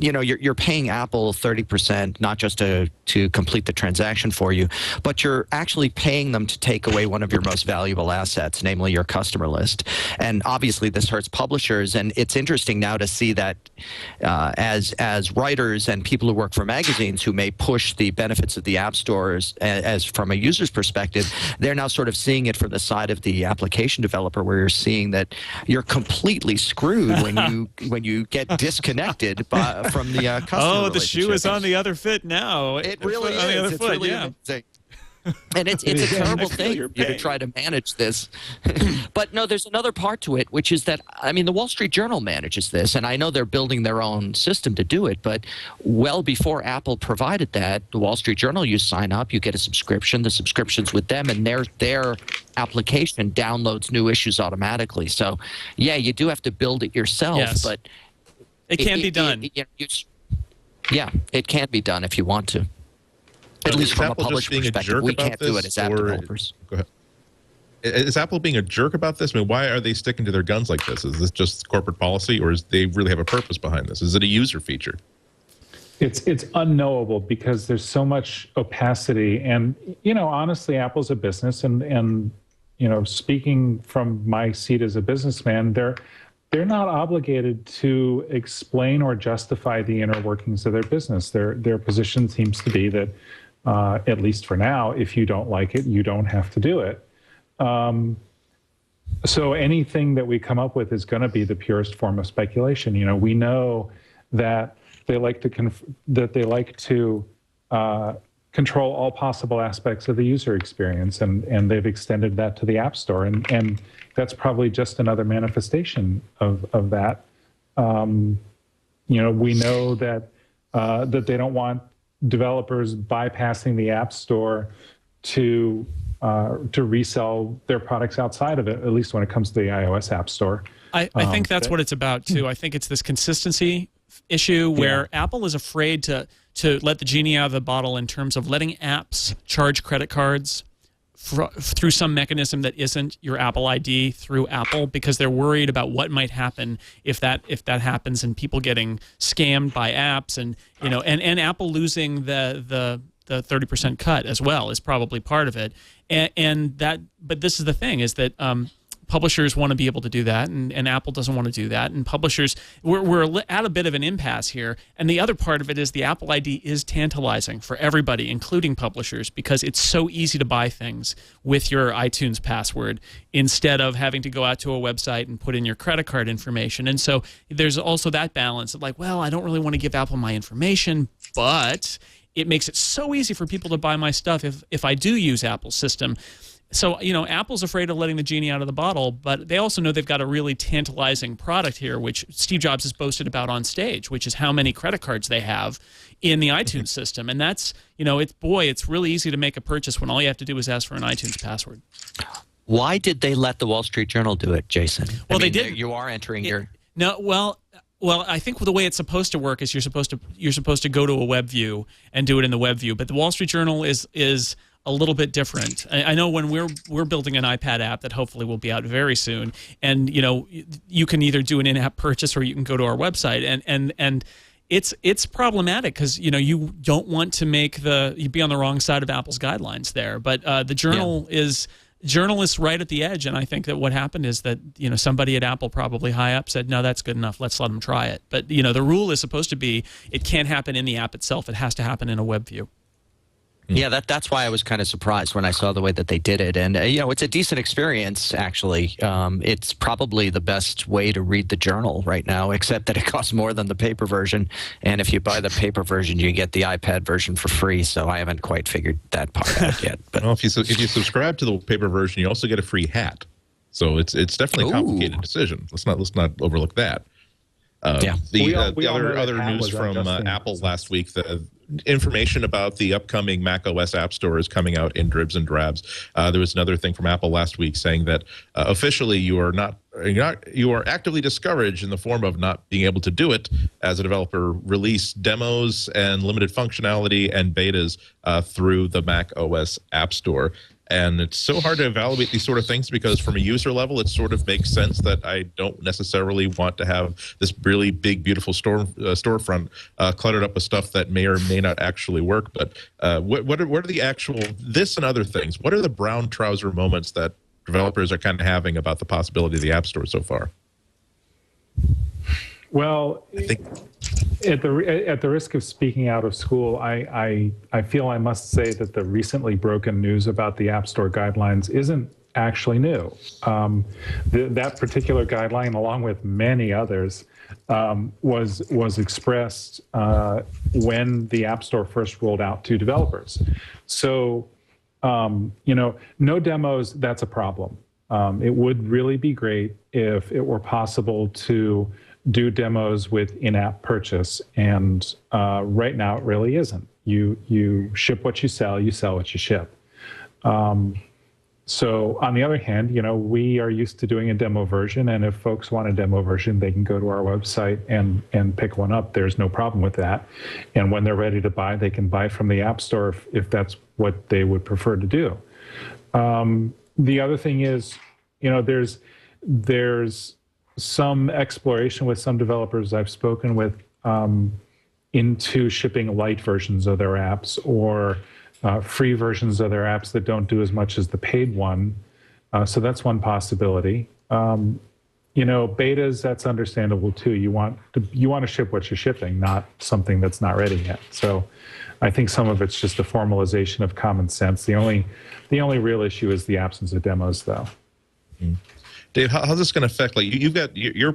you're paying Apple 30%, not just to complete the transaction for you, but you're actually paying them to take away one of your most valuable assets, namely your customer list. And obviously this hurts publishers, and it's interesting now to see that as writers and people who work for magazines who may push the benefits of the app stores as from a user's perspective, they're now sort of seeing it from the side of the application developer, where you're seeing that you're completely screwed when you get disconnected from the customer. Oh, the shoe is on the other foot now. It really is. On the other it's foot, really yeah. amazing. And it's a terrible thing to try to manage this. But no, there's another part to it, which is that, the Wall Street Journal manages this, and I know they're building their own system to do it, but well before Apple provided that, the Wall Street Journal, you sign up, you get a subscription, the subscription's with them, and their application downloads new issues automatically. So, yeah, you do have to build it yourself, yes. but... It can be done. Yeah, it can be done if you want to. At least from a publisher perspective, we can't do it as app developers. Go ahead. Is Apple being a jerk about this? Why are they sticking to their guns like this? Is this just corporate policy, or they really have a purpose behind this? Is it a user feature? It's unknowable because there's so much opacity, and honestly, Apple's a business, and speaking from my seat as a businessman, they're not obligated to explain or justify the inner workings of their business. Their position seems to be that, at least for now, if you don't like it, you don't have to do it. So anything that we come up with is going to be the purest form of speculation. We know that they like to control all possible aspects of the user experience, and they've extended that to the App Store, and that's probably just another manifestation of that. We know that they don't want developers bypassing the App Store to resell their products outside of it, at least when it comes to the iOS App Store. I think that's what it's about too. I think it's this consistency issue where Apple is afraid to let the genie out of the bottle in terms of letting apps charge credit cards through some mechanism that isn't your Apple ID through Apple, because they're worried about what might happen if that happens, and people getting scammed by apps, and and Apple losing the 30% cut as well is probably part of it. But this is the thing, is that publishers want to be able to do that, and Apple doesn't want to do that. And publishers, we're at a bit of an impasse here. And the other part of it is the Apple ID is tantalizing for everybody, including publishers, because it's so easy to buy things with your iTunes password instead of having to go out to a website and put in your credit card information. And so there's also that balance of like, well, I don't really want to give Apple my information, but it makes it so easy for people to buy my stuff if I do use Apple's system. So, Apple's afraid of letting the genie out of the bottle, but they also know they've got a really tantalizing product here, which Steve Jobs has boasted about on stage, which is how many credit cards they have in the iTunes system. And that's, it's really easy to make a purchase when all you have to do is ask for an iTunes password. Why did they let the Wall Street Journal do it, Jason? Well, they did. You are entering your... No, well, I think the way it's supposed to work is you're supposed to go to a web view and do it in the web view. But the Wall Street Journal is a little bit different. I know when we're building an iPad app that hopefully will be out very soon, and you can either do an in-app purchase or you can go to our website, and it's problematic because you don't want to you'd be on the wrong side of Apple's guidelines there. But the Journal is journalists right at the edge, and I think that what happened is that somebody at Apple, probably high up, said no, that's good enough, let's let them try it. But the rule is supposed to be it can't happen in the app itself, it has to happen in a web view. Yeah, that's why I was kind of surprised when I saw the way that they did it. And, it's a decent experience, actually. It's probably the best way to read the journal right now, except that it costs more than the paper version. And if you buy the paper version, you get the iPad version for free. So I haven't quite figured that part out yet. But well, if you subscribe to the paper version, you also get a free hat. So it's definitely a complicated decision. Let's not overlook that. The other news from Apple last week, the information about the upcoming Mac OS App Store is coming out in dribs and drabs. There was another thing from Apple last week saying that officially you are actively discouraged in the form of not being able to do it as a developer. Release demos and limited functionality and betas through the Mac OS App Store. And it's so hard to evaluate these sort of things because from a user level, it sort of makes sense that I don't necessarily want to have this really big, beautiful storefront cluttered up with stuff that may or may not actually work. But what are the actual, this and other things, what are the brown trouser moments that developers are kind of having about the possibility of the App Store so far? Well, I think at the risk of speaking out of school, I feel I must say that the recently broken news about the App Store guidelines isn't actually new. That particular guideline, along with many others, was expressed when the App Store first rolled out to developers. So, no demos, that's a problem. It would really be great if it were possible to do demos with in-app purchase, and right now it really isn't. You ship what you sell what you ship. So on the other hand, we are used to doing a demo version, and if folks want a demo version, they can go to our website and pick one up. There's no problem with that. And when they're ready to buy, they can buy from the App Store if that's what they would prefer to do. The other thing is, there's some exploration with some developers I've spoken with into shipping light versions of their apps or free versions of their apps that don't do as much as the paid one. So that's one possibility. Betas, that's understandable too. You want to ship what you're shipping, not something that's not ready yet. So I think some of it's just a formalization of common sense. The only real issue is the absence of demos, though. Dave, how's this going to affect? Like you've got your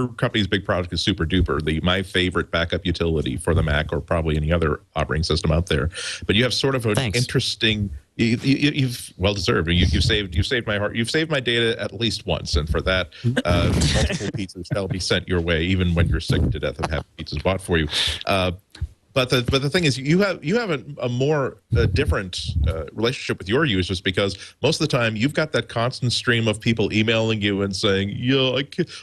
company's big product is Super Duper, my favorite backup utility for the Mac or probably any other operating system out there. But you have sort of an interesting. You've well deserved. You've saved my heart. You've saved my data at least once, and for that, multiple pizzas shall be sent your way, even when you're sick to death of having pizzas bought for you. But the thing is, you have a more different relationship with your users, because most of the time you've got that constant stream of people emailing you and saying, yeah,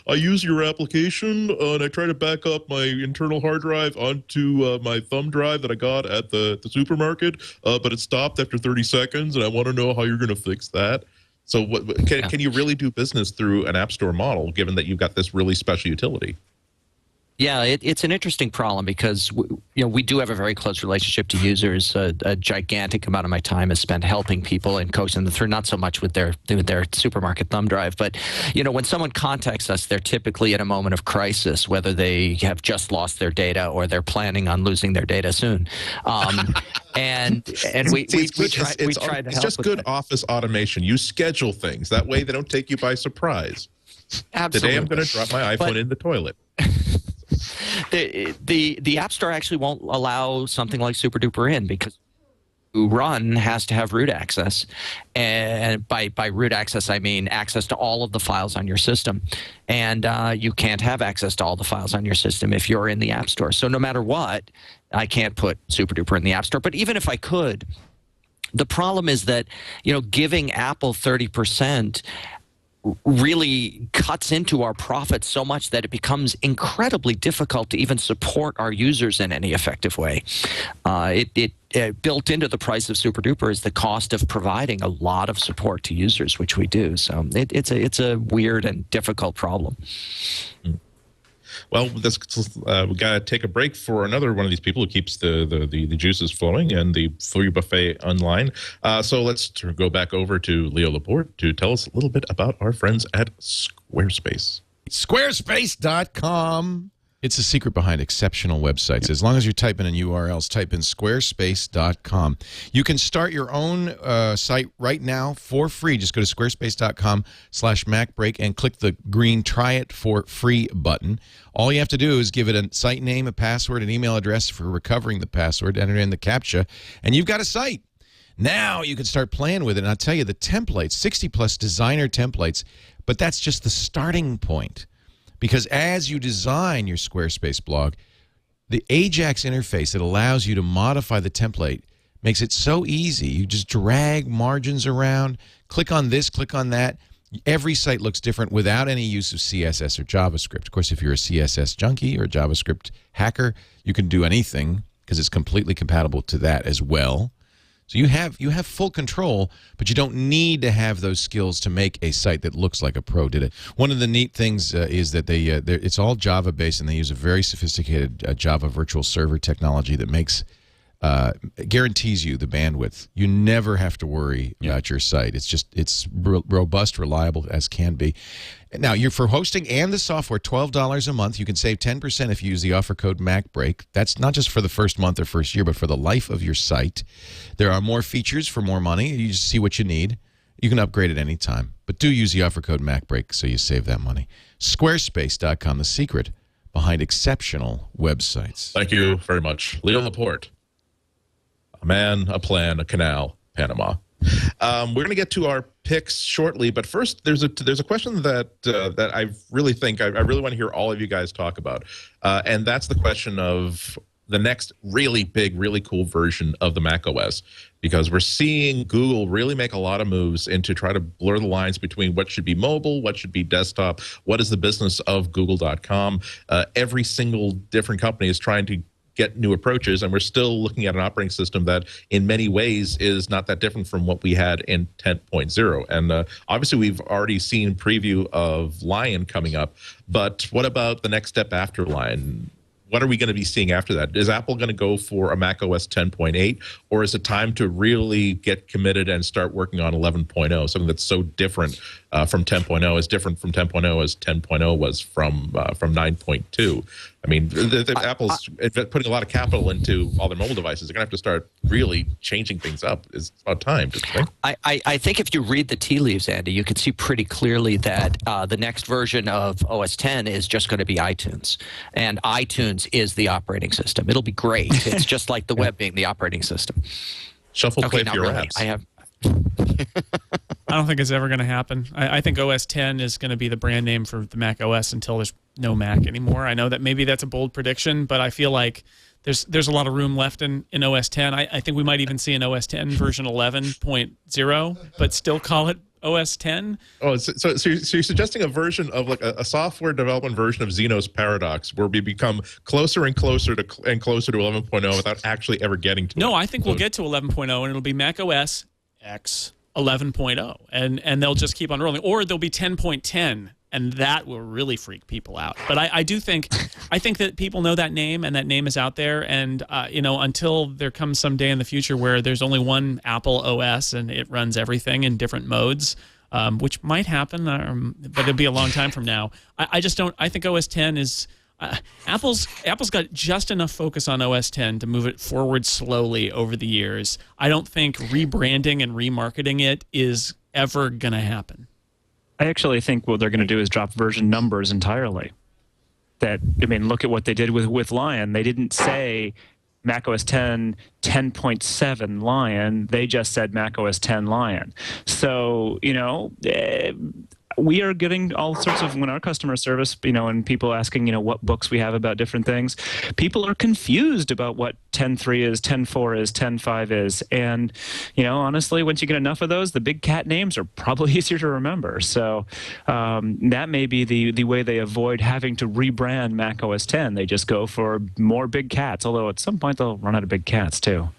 I use your application and I try to back up my internal hard drive onto my thumb drive that I got at the supermarket, but it stopped after 30 seconds, and I want to know how you're going to fix that. So can you really do business through an App Store model, given that you've got this really special utility? Yeah, it's an interesting problem because we do have a very close relationship to users. A gigantic amount of my time is spent helping people and coaching them through, not so much with their supermarket thumb drive, but when someone contacts us, they're typically in a moment of crisis, whether they have just lost their data or they're planning on losing their data soon. And we try to help. It's just good office automation. You schedule things that way; they don't take you by surprise. Absolutely. Today, I'm going to drop my iPhone in the toilet. The App Store actually won't allow something like Super Duper in, because Run has to have root access, and by root access I mean access to all of the files on your system, and you can't have access to all the files on your system if you're in the App Store. So no matter what, I can't put Super Duper in the App Store. But even if I could, the problem is that giving Apple 30% really cuts into our profits so much that it becomes incredibly difficult to even support our users in any effective way. Built into the price of Super Duper is the cost of providing a lot of support to users, which we do. So it's a weird and difficult problem. Well, we got to take a break for another one of these people who keeps the juices flowing and the free buffet online. So let's go back over to Leo Laporte to tell us a little bit about our friends at Squarespace. Squarespace.com. It's the secret behind exceptional websites. As long as you're typing in URLs, type in squarespace.com. You can start your own site right now for free. Just go to squarespace.com/MacBreak and click the green Try It for Free button. All you have to do is give it a site name, a password, an email address for recovering the password, enter in the CAPTCHA, and you've got a site. Now you can start playing with it. And I'll tell you, the templates, 60-plus designer templates, but that's just the starting point. Because as you design your Squarespace blog, the Ajax interface that allows you to modify the template makes it so easy. You just drag margins around, click on this, click on that. Every site looks different without any use of CSS or JavaScript. Of course, if you're a CSS junkie or a JavaScript hacker, you can do anything because it's completely compatible to that as well. So you have full control, but you don't need to have those skills to make a site that looks like a pro did it. One of the neat things is that it's all Java based, and they use a very sophisticated Java virtual server technology that guarantees you the bandwidth. You never have to worry about your site. It's robust, reliable as can be. Now, you're for hosting and the software, $12 a month. You can save 10% if you use the offer code MacBreak. That's not just for the first month or first year, but for the life of your site. There are more features for more money. You just see what you need. You can upgrade at any time. But do use the offer code MacBreak so you save that money. Squarespace.com, the secret behind exceptional websites. Thank you very much. Leo Laporte. A man, a plan, a canal, Panama. We're going to get to our picks shortly, but first, there's a question that I really want to hear all of you guys talk about, and that's the question of the next really big, really cool version of the Mac OS, because we're seeing Google really make a lot of moves into try to blur the lines between what should be mobile, what should be desktop, what is the business of Google.com. Every single different company is trying to get new approaches, and we're still looking at an operating system that in many ways is not that different from what we had in 10.0. And obviously we've already seen preview of Lion coming up, but what about the next step after Lion? What are we going to be seeing after that? Is Apple going to go for a Mac OS 10.8, or is it time to really get committed and start working on 11.0, something that's so different from 10.0, as different from 10.0 as 10.0 was from 9.2? I mean, Apple's putting a lot of capital into all their mobile devices. They're going to have to start really changing things up. It's about time, don't you think? I think if you read the tea leaves, Andy, you can see pretty clearly that the next version of OS X is just going to be iTunes. And iTunes is the operating system. It'll be great. It's just like the web being the operating system. Shuffle play for your really. apps. I don't think it's ever going to happen. I think OS X is going to be the brand name for the Mac OS until there's no Mac anymore. I know that maybe that's a bold prediction, but I feel like there's a lot of room left in OS X. I think we might even see an OS X version 11.0, but still call it OS X. Oh, so you're suggesting a version of like a software development version of Zeno's paradox, where we become closer and closer to 11.0 without actually ever getting to it. No, I think we'll get to 11.0, and it'll be Mac OS X 11.0, and they'll just keep on rolling. Or there'll be 10.10, and that will really freak people out. But I think that people know that name, and that name is out there. And until there comes some day in the future where there's only one Apple OS and it runs everything in different modes, which might happen, but it'll be a long time from now. I just don't. I think OS X is. Apple's got just enough focus on OS X to move it forward slowly over the years. I don't think rebranding and remarketing it is ever going to happen. I actually think what they're going to do is drop version numbers entirely. Look at what they did with Lion. They didn't say macOS 10 10.7 Lion. They just said macOS 10 Lion. So, we are getting all sorts of, when our customer service, and people asking, what books we have about different things, people are confused about what 10.3 is, 10.4 is, 10.5 is. And, honestly, once you get enough of those, the big cat names are probably easier to remember. So that may be the way they avoid having to rebrand macOS 10. They just go for more big cats, although at some point they'll run out of big cats too.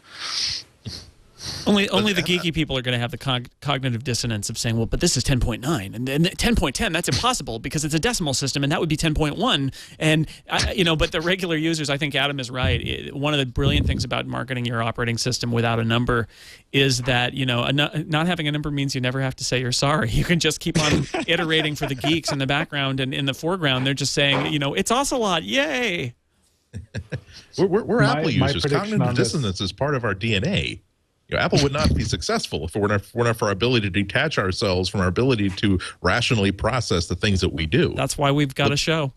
Only the geeky people are going to have the cognitive dissonance of saying, well, but this is 10.9 and 10.10. That's impossible because it's a decimal system, and that would be 10.1. And but the regular users, I think Adam is right. One of the brilliant things about marketing your operating system without a number is that not having a number means you never have to say you're sorry. You can just keep on iterating for the geeks in the background, and in the foreground they're just saying, it's Ocelot, yay. We're Apple users. Cognitive dissonance is part of our DNA. Apple would not be successful if it were not for our ability to detach ourselves from our ability to rationally process the things that we do. That's why we've got a show.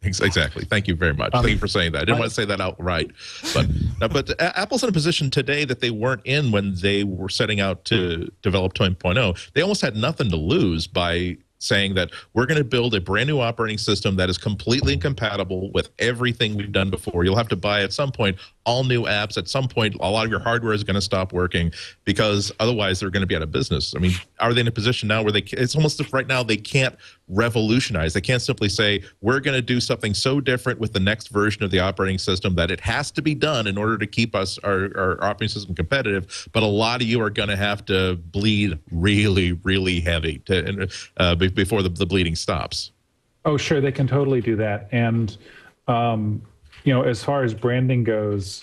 Exactly. Thank you very much. Thank you for saying that. I didn't want to say that outright. But Apple's in a position today that they weren't in when they were setting out to develop 10.0. They almost had nothing to lose by saying that we're going to build a brand new operating system that is completely incompatible with everything we've done before. You'll have to buy at some point all new apps. At some point, a lot of your hardware is going to stop working because otherwise they're going to be out of business. I mean, are they in a position now where it's almost as if right now they can't revolutionize. They can't simply say, we're going to do something so different with the next version of the operating system that it has to be done in order to keep our operating system competitive. But a lot of you are going to have to bleed really, really heavy before the bleeding stops. Oh, sure. They can totally do that. And, as far as branding goes,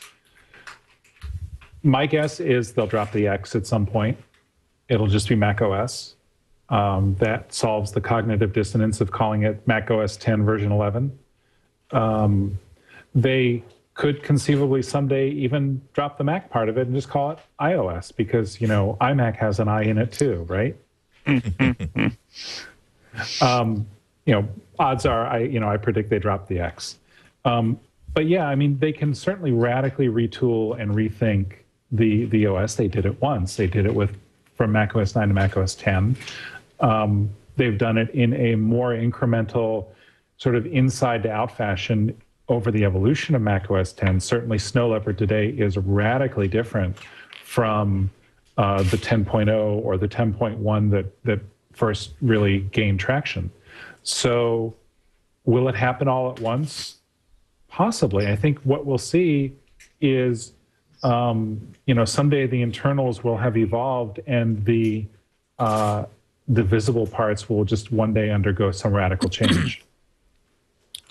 my guess is they'll drop the X at some point. It'll just be Mac OS. That solves the cognitive dissonance of calling it Mac OS 10 version 11. They could conceivably someday even drop the Mac part of it and just call it iOS because, iMac has an I in it too, right? Odds are I predict they drop the X. But yeah, I mean, they can certainly radically retool and rethink the OS. They did it once. They did it from Mac OS 9 to Mac OS 10. They've done it in a more incremental, sort of inside to out fashion over the evolution of Mac OS 10. Certainly, Snow Leopard today is radically different from the 10.0 or the 10.1 that first really gained traction. So, will it happen all at once? Possibly. I think what we'll see is, someday the internals will have evolved and the visible parts will just one day undergo some radical change.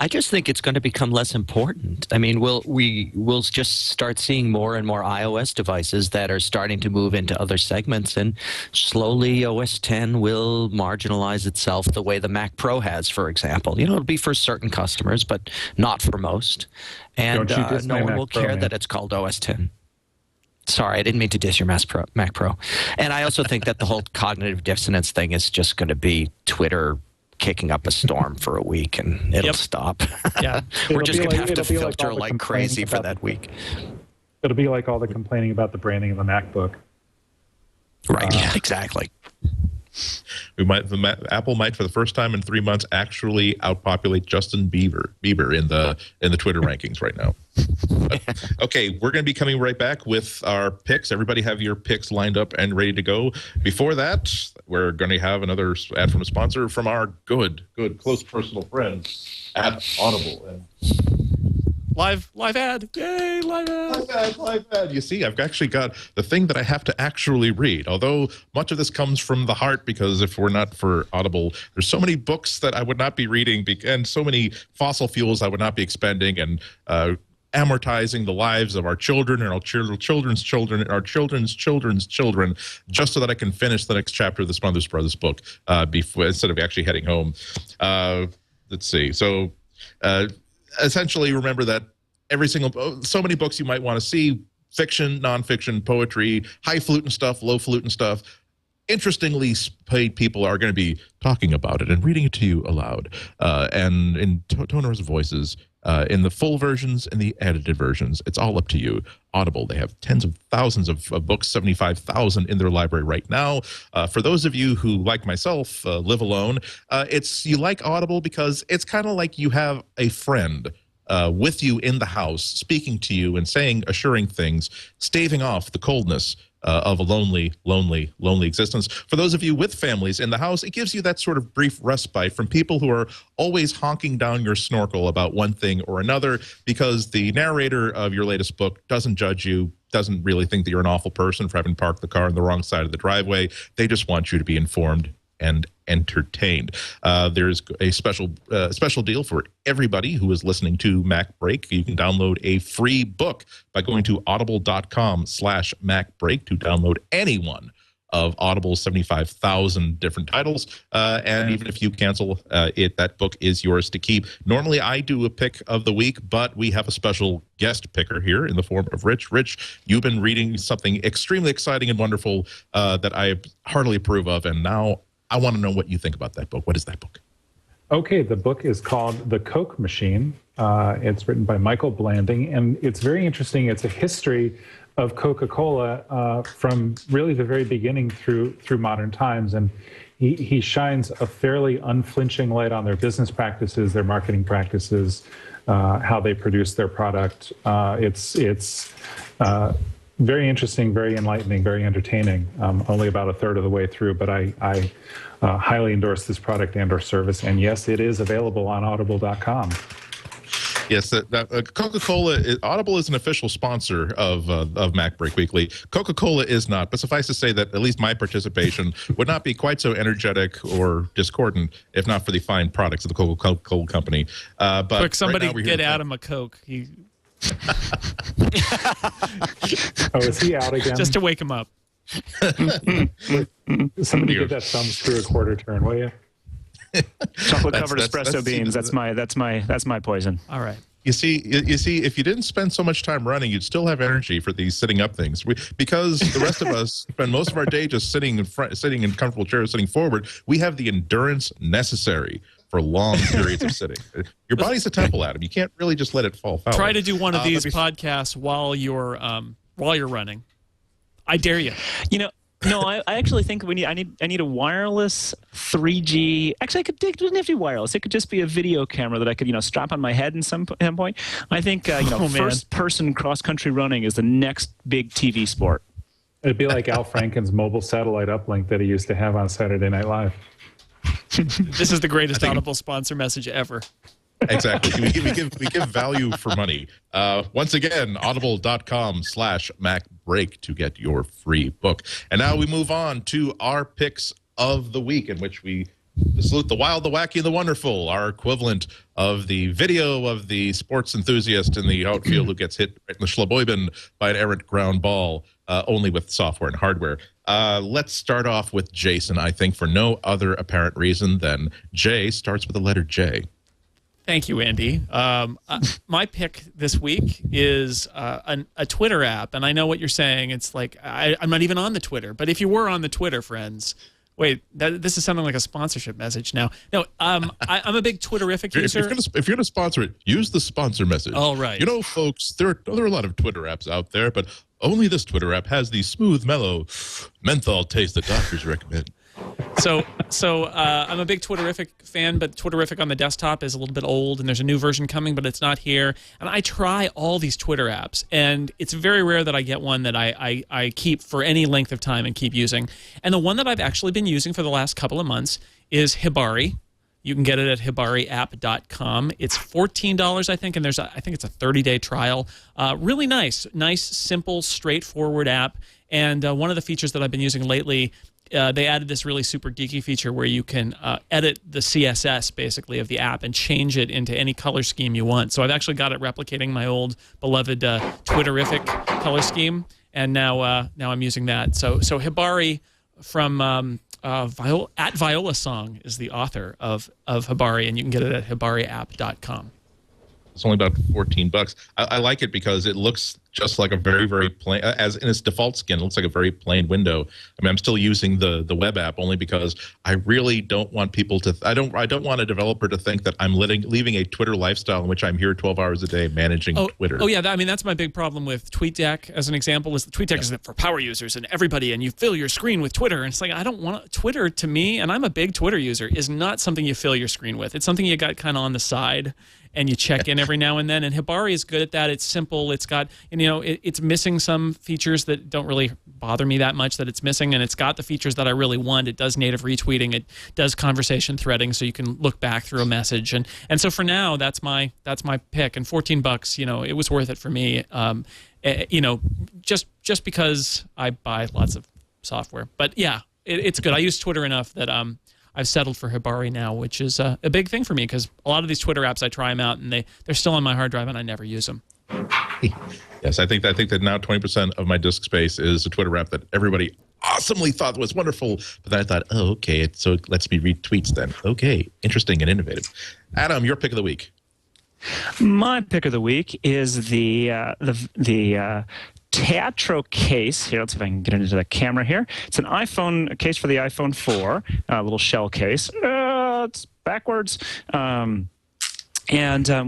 I just think it's going to become less important. I mean, we'll just start seeing more and more iOS devices that are starting to move into other segments, and slowly OS 10 will marginalize itself the way the Mac Pro has, for example. You know, it'll be for certain customers, but not for most. And no one will care that it's called OS 10. Sorry, I didn't mean to diss your Mac Pro. And I also think that the whole cognitive dissonance thing is just going to be Twitter kicking up a storm for a week, and it'll stop. Yeah, we're just going to have to filter like crazy for that week. It'll be like all the complaining about the branding of the MacBook. Right. Yeah. Exactly. Apple might, for the first time in 3 months, actually outpopulate Justin Bieber in the Twitter rankings right now. But, okay, we're going to be coming right back with our picks. Everybody have your picks lined up and ready to go. Before that, we're going to have another ad from a sponsor from our good, close personal friends at Audible. And Live ad. Yay, live ad. Live ad. You see, I've actually got the thing that I have to actually read. Although much of this comes from the heart, because if we're not for Audible, there's so many books that I would not be reading, and so many fossil fuels I would not be expending, and amortizing the lives of our children and our children's children and our children's children's children, just so that I can finish the next chapter of the Smothers Brothers book instead of actually heading home. Let's see. So essentially, remember that so many books you might want to see, fiction, nonfiction, poetry, high-falutin stuff, low-falutin stuff, interestingly paid people are going to be talking about it and reading it to you aloud, and in toners voices, in the full versions and the edited versions. It's all up to you. Audible, they have tens of thousands of books, 75,000 in their library right now. For those of you who, like myself, live alone, you like Audible because it's kind of like you have a friend with you in the house, speaking to you and assuring things, staving off the coldness of a lonely existence. For those of you with families in the house, it gives you that sort of brief respite from people who are always honking down your snorkel about one thing or another, because the narrator of your latest book doesn't judge you, doesn't really think that you're an awful person for having parked the car on the wrong side of the driveway. They just want you to be informed and entertained. There's a special deal for everybody who is listening to MacBreak. You can download a free book by going to audible.com/MacBreak to download any one of Audible's 75,000 different titles. And even if you cancel that book is yours to keep. Normally, I do a pick of the week, but we have a special guest picker here in the form of Rich. Rich, you've been reading something extremely exciting and wonderful that I heartily approve of, and now I want to know what you think about that book. What is that book? Okay, the book is called The Coke Machine. It's written by Michael Blanding, and it's very interesting. It's a history of Coca-Cola from really the very beginning through modern times. And he shines a fairly unflinching light on their business practices, their marketing practices, how they produce their product. It's very interesting, very enlightening, very entertaining. Only about a third of the way through, but I highly endorse this product and or service. And yes, it is available on audible.com. Yes, Coca-Cola, Audible is an official sponsor of MacBreak Weekly. Coca-Cola is not, but suffice to say that at least my participation would not be quite so energetic or discordant if not for the fine products of the Coca-Cola company. But quick, somebody right now get Adam a Coke. Oh, is he out again? Just to wake him up. Somebody get that thumb screw a quarter turn, will you? Chocolate covered espresso beans. That's my poison. All right. You see, if you didn't spend so much time running, you'd still have energy for these sitting up things. Because the rest of us spend most of our day just sitting in comfortable chairs, sitting forward. We have the endurance necessary for long periods of sitting. Your body's a temple, Adam. You can't really just let it fall foul. Try to do one of these podcasts while you're running. I dare you. No, I actually think I need a wireless 3G. Actually, it doesn't have to be wireless. It could just be a video camera that I could strap on my head in some point. I think first-person cross-country running is the next big TV sport. It'd be like Al Franken's mobile satellite uplink that he used to have on Saturday Night Live. This is the greatest Audible sponsor message ever. Exactly. We give value for money. Once again, audible.com/MacBreak to get your free book. And now we move on to our picks of the week, in which we To salute the wild, the wacky, and the wonderful, our equivalent of the video of the sports enthusiast in the outfield who gets hit right in the schleboiben by an errant ground ball, only with software and hardware. Let's start off with Jason, I think, for no other apparent reason than J starts with the letter J. Thank you, Andy. My pick this week is a Twitter app, and I know what you're saying. It's like I'm not even on the Twitter, but if you were on the Twitter, friends, wait, this is sounding like a sponsorship message now. No, I'm a big Twitterific user. If you're going to sponsor it, use the sponsor message. All right. You know, folks, there are a lot of Twitter apps out there, but only this Twitter app has the smooth, mellow menthol taste that doctors recommend. So I'm a big Twitterific fan, but Twitterific on the desktop is a little bit old, and there's a new version coming, but it's not here. And I try all these Twitter apps, and it's very rare that I get one that I keep for any length of time and keep using. And the one that I've actually been using for the last couple of months is Hibari. You can get it at hibariapp.com. It's $14, I think, and I think it's a 30-day trial. Really nice, simple, straightforward app. And one of the features that I've been using lately, they added this really super geeky feature where you can edit the CSS, basically, of the app and change it into any color scheme you want. So I've actually got it replicating my old beloved Twitterific color scheme, and now I'm using that. So Hibari from Viola Song is the author of Hibari, and you can get it at hibariapp.com. It's only about $14. I like it because it looks just like a very, very plain, as in its default skin, it looks like a very plain window. I mean, I'm still using the web app only because I really don't want people to, I don't want a developer to think that I'm leaving a Twitter lifestyle in which I'm here 12 hours a day managing Twitter. Oh yeah, I mean, that's my big problem with TweetDeck as an example, is the TweetDeck is for power users and everybody, and you fill your screen with Twitter. And it's like, I don't want Twitter, to me, and I'm a big Twitter user, is not something you fill your screen with. It's something you got kind of on the side and you check in every now and then. And Hibari is good at that. It's simple. It's got, it's missing some features that don't really bother me that much that it's missing, and it's got the features that I really want. It does native retweeting. It does conversation threading, so you can look back through a message. And so for now, that's my pick. And $14, it was worth it for me. Just because I buy lots of software. But yeah, it's good. I use Twitter enough that I've settled for Hibari now, which is a big thing for me because a lot of these Twitter apps, I try them out and they're still on my hard drive and I never use them. Yes, I think that now 20% of my disk space is a Twitter app that everybody awesomely thought was wonderful, but then I thought, oh, okay, so it lets me read tweets then. Okay, interesting and innovative. Adam, your pick of the week. My pick of the week is the Teatro case. Here, let's see if I can get into the camera here. It's a case for the iPhone 4, a little shell case. It's backwards. And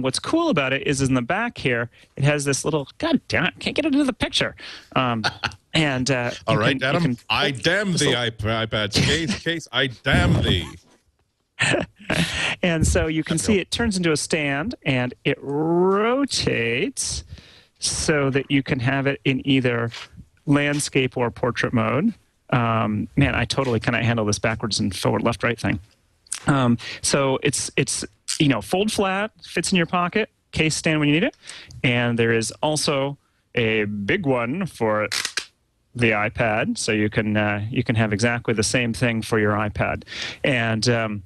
what's cool about it is in the back here, it has this little, God damn it, can't get it into the picture. All right, Adam, I damn the iPad's case, I damn thee. And so you can see it turns into a stand, and it rotates so that you can have it in either landscape or portrait mode. Man, I totally cannot handle this backwards and forward, left, right thing. So it's fold flat, fits in your pocket, case stand when you need it, and there is also a big one for the iPad, so you can have exactly the same thing for your iPad. And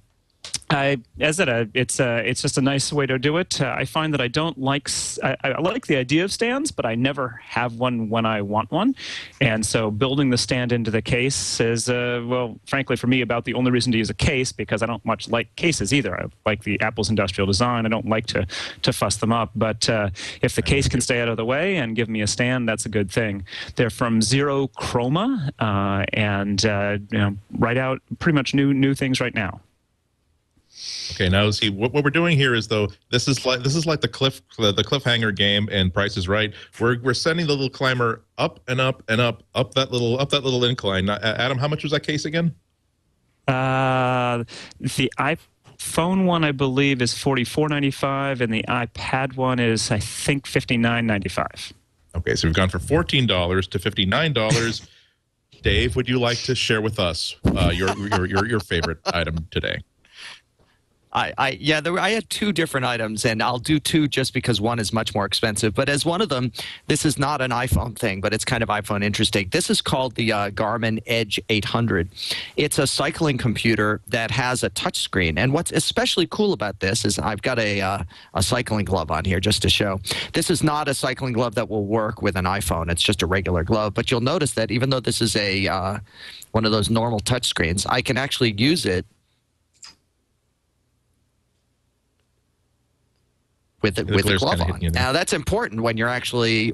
it's just a nice way to do it. I find that I like the idea of stands, but I never have one when I want one. And so building the stand into the case is, frankly, for me, about the only reason to use a case, because I don't much like cases either. I like the Apple's industrial design. I don't like to fuss them up. But if the case can stay out of the way and give me a stand, that's a good thing. They're from Zero Chroma, and right out pretty much new things right now. Okay, now see what we're doing here is, though, this is like the cliffhanger game and Price is Right. We're sending the little climber up and up and up that little incline. Now, Adam, how much was that case again? The iPhone one, I believe, is $44.95, and the iPad one is, I think, $59.95. Okay, so we've gone from $14 to $59. Dave, would you like to share with us your favorite item today? I had two different items, and I'll do two just because one is much more expensive. But as one of them, this is not an iPhone thing, but it's kind of iPhone interesting. This is called the Garmin Edge 800. It's a cycling computer that has a touch screen. And what's especially cool about this is I've got a cycling glove on here just to show. This is not a cycling glove that will work with an iPhone. It's just a regular glove. But you'll notice that even though this is a one of those normal touch screens, I can actually use it with the glove on. Now that's important when you're actually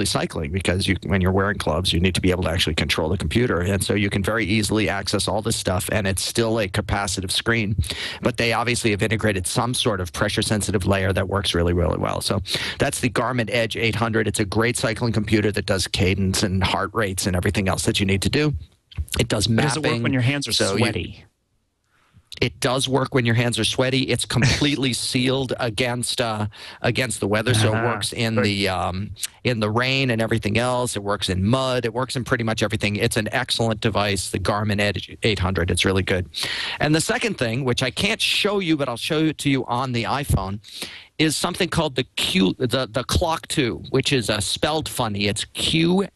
cycling, because when you're wearing gloves, you need to be able to actually control the computer, and so you can very easily access all this stuff, and it's still a capacitive screen. But they obviously have integrated some sort of pressure-sensitive layer that works really, really well. So that's the Garmin Edge 800. It's a great cycling computer that does cadence and heart rates and everything else that you need to do. It does mapping. Does it work when your hands are sweaty? It does work when your hands are sweaty. It's completely sealed against the weather, so it works in the rain and everything else. It works in mud. It works in pretty much everything. It's an excellent device, the Garmin Edge 800. It's really good. And the second thing, which I can't show you, but I'll show it to you on the iPhone, is something called the Clock 2, which is spelled funny. It's QLOCKTWO.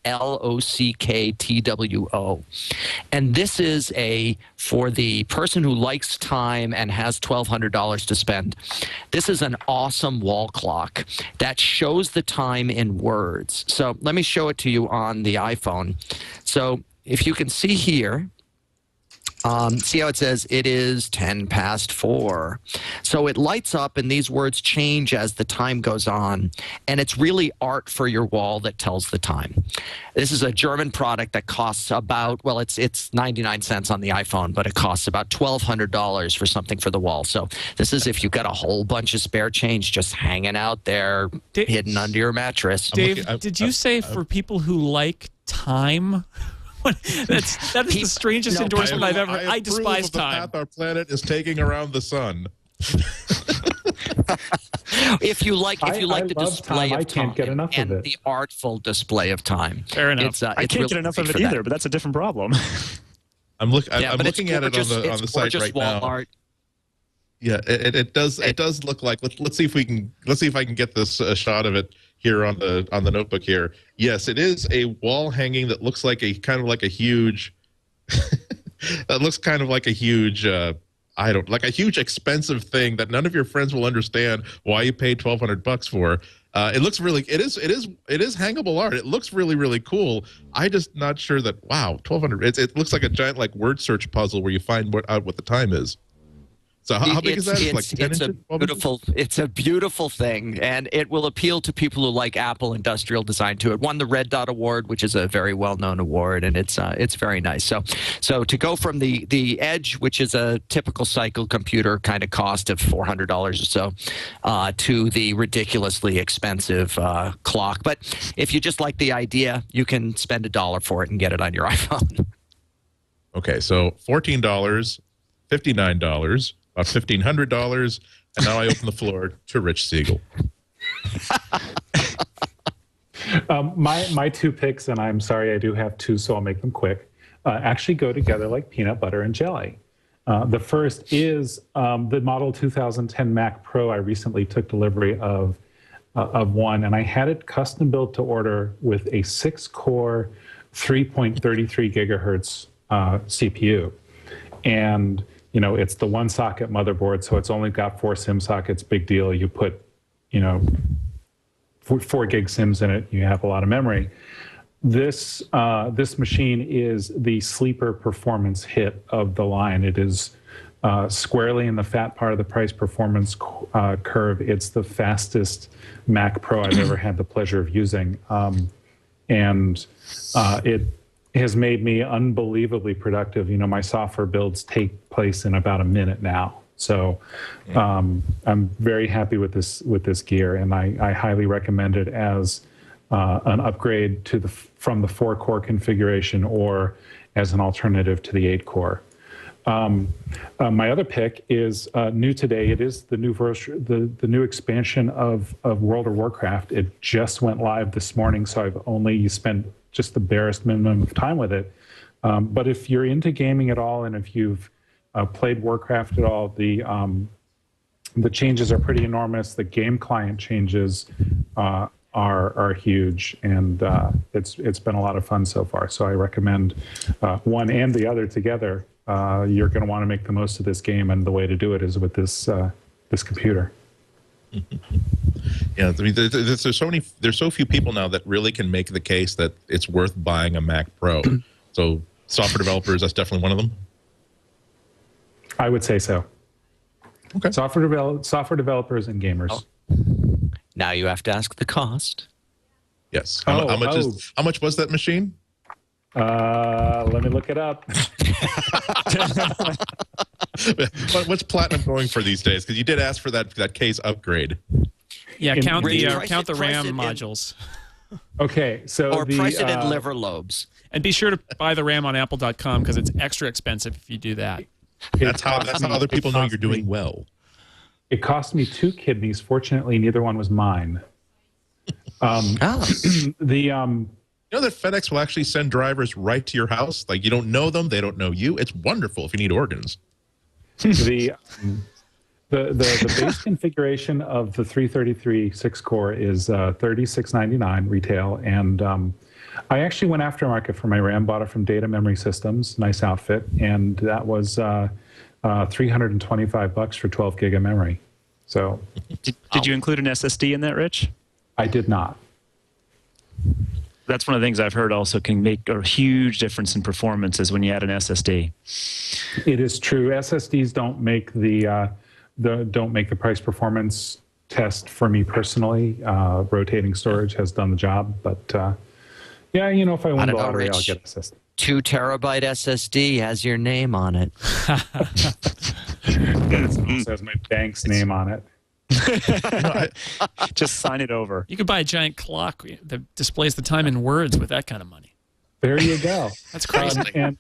And this is for the person who likes time and has $1,200 to spend. This is an awesome wall clock that shows the time in words. So let me show it to you on the iPhone. So if you can see here, see how it says it is 4:10. So it lights up, and these words change as the time goes on, and it's really art for your wall that tells the time. This is a German product that costs about, well, it's 99 cents on the iPhone, but it costs about $1,200 for something for the wall. So this is if you've got a whole bunch of spare change just hanging out there, hidden under your mattress. Dave, did you say for people who like time? That is the strangest endorsement I've ever. I despise time. The path our planet is taking around the sun. If you like the display of time, I can't get enough of it. The artful display of time. Fair enough. I can't get enough of it either, but that's a different problem. I'm looking at it on the site right now. Art. Yeah, it does look like. Let's see if I can get this shot of it here on the notebook here. Yes, it is a wall hanging that looks like a huge that looks kind of like a huge like a huge expensive thing that none of your friends will understand why you paid $1,200 for. It looks really it is hangable art. It looks really, really cool. I just not sure that $1,200. It looks like a giant like word search puzzle where you find out what the time is. So how big is that? It's like 10 inches? It's a beautiful thing, and it will appeal to people who like Apple industrial design too. It won the Red Dot Award, which is a very well-known award, and it's very nice. So to go from the Edge, which is a typical cycle computer kind of cost of $400 or so, to the ridiculously expensive clock. But if you just like the idea, you can spend $1 for it and get it on your iPhone. Okay, so $14, $59. About $1,500, and now I open the floor to Rich Seigel. My two picks, and I'm sorry I do have two, so I'll make them quick, actually go together like peanut butter and jelly. The first is the model 2010 Mac Pro. I recently took delivery of one, and I had it custom built to order with a 6-core, 3.33 gigahertz CPU. And it's the one socket motherboard, so it's only got 4 SIM sockets. Big deal. You put, 4 gig SIMs in it. You have a lot of memory. This machine is the sleeper performance hit of the line. It is squarely in the fat part of the price performance curve. It's the fastest Mac Pro I've ever had the pleasure of using, and it has made me unbelievably productive. My software builds take place in about a minute now. So I'm very happy with this gear, and I highly recommend it as an upgrade from the 4-core configuration or as an alternative to the 8-core. My other pick is new today. It is the new version, the new expansion of World of Warcraft. It just went live this morning, so I've only spent just the barest minimum of time with it. But if you're into gaming at all, and if you've played Warcraft at all, the The changes are pretty enormous. The game client changes are huge, and it's been a lot of fun so far. So I recommend one and the other together. You're going to want to make the most of this game, and the way to do it is with this computer. Yeah, I mean, there's so few people now that really can make the case that it's worth buying a Mac Pro. So software developers, that's definitely one of them. I would say so. Okay. Software developers and gamers. Now you have to ask the cost. Yes. How much was that machine? Let me look it up. What's Platinum going for these days? Because you did ask for that case upgrade. Yeah, count the price RAM it in- modules. Okay, so Or price it in liver lobes. And be sure to buy the RAM on Apple.com because it's extra expensive if you do that. That's how other people know you're doing well. It cost me 2 kidneys. Fortunately, neither one was mine. You know that FedEx will actually send drivers right to your house? Like, you don't know them, they don't know you. It's wonderful if you need organs. The base configuration of the 333 6-core is $36.99 retail, and I actually went aftermarket for my RAM, bought it from Data Memory Systems, nice outfit, and that was $325 for 12 gig of memory. So, Did you include an SSD in that, Rich? I did not. That's one of the things I've heard also can make a huge difference in performance is when you add an SSD. It is true. SSDs don't make the price performance test for me personally. Rotating storage has done the job, but yeah, you know, if I win the lottery, I'll get SSD. 2 terabyte SSD has your name on it. It says my bank's name on it. Just sign it over. You could buy a giant clock that displays the time in words with that kind of money. There you go. That's crazy. And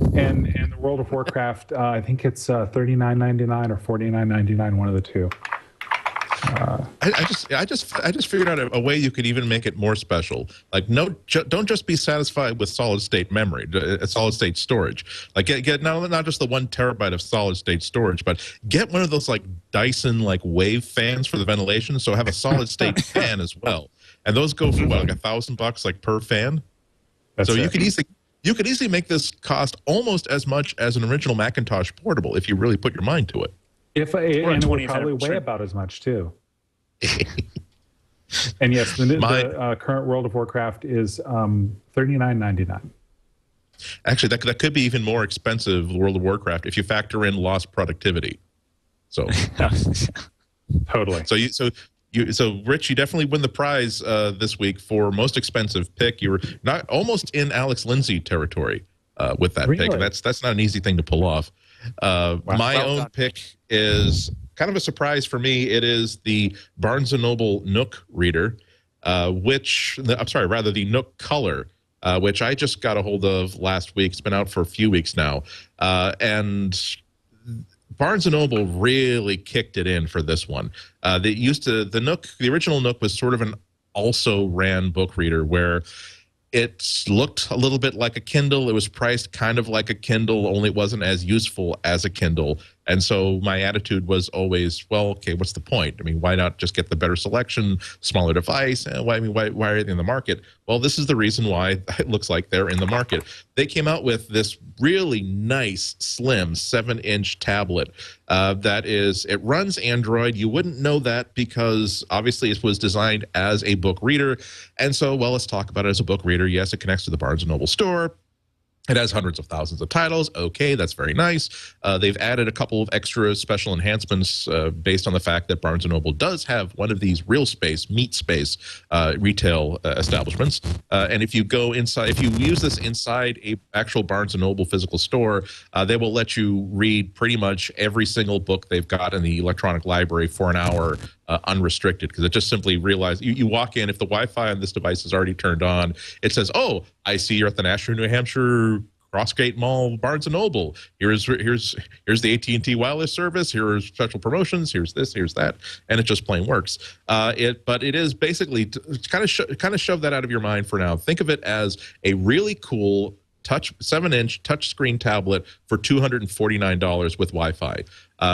the World of Warcraft, I think it's $39.99 or $49.99, one of the two. I just figured out a way you could even make it more special. Like, don't just be satisfied with solid state memory, solid state storage. Like, get not just the 1 terabyte of solid state storage, but get one of those like Dyson like wave fans for the ventilation. So have a solid state fan as well, and those go for what, like $1,000 like per fan. So you could easily make this cost almost as much as an original Macintosh portable if you really put your mind to it. And it would probably weigh about as much too. And yes, the current World of Warcraft is $39.99. Actually, that could be even more expensive, World of Warcraft, if you factor in lost productivity. So totally. So Rich, you definitely win the prize this week for most expensive pick. You were not almost in Alex Lindsay territory with that pick. That's not an easy thing to pull off. My own pick is kind of a surprise for me. It is the Barnes & Noble Nook reader, the Nook Color, which I just got a hold of last week. It's been out for a few weeks now. And Barnes & Noble really kicked it in for this one. The original Nook was sort of an also-ran book reader where it looked a little bit like a Kindle. It was priced kind of like a Kindle, only it wasn't as useful as a Kindle. And so my attitude was always, well, okay, what's the point? I mean, why not just get the better selection, smaller device? Why are they in the market? Well, this is the reason why it looks like they're in the market. They came out with this really nice, slim 7-inch tablet it runs Android. You wouldn't know that because obviously it was designed as a book reader. And so, well, let's talk about it as a book reader. Yes, it connects to the Barnes & Noble store. It has hundreds of thousands of titles. Okay, that's very nice. They've added a couple of extra special enhancements based on the fact that Barnes & Noble does have one of these meat space retail establishments. And if you go inside, if you use this inside a actual Barnes & Noble physical store, they will let you read pretty much every single book they've got in the electronic library for an hour unrestricted, because it just simply realizes you walk in, if the Wi-Fi on this device is already turned on, it says, oh, I see you're at the Nashua, New Hampshire Crossgate Mall, Barnes & Noble. Here's the AT&T wireless service. Here are special promotions. Here's this, here's that, and it just plain works. But it is basically kind of shove that out of your mind for now. Think of it as a really cool 7-inch touchscreen tablet for $249 with Wi-Fi,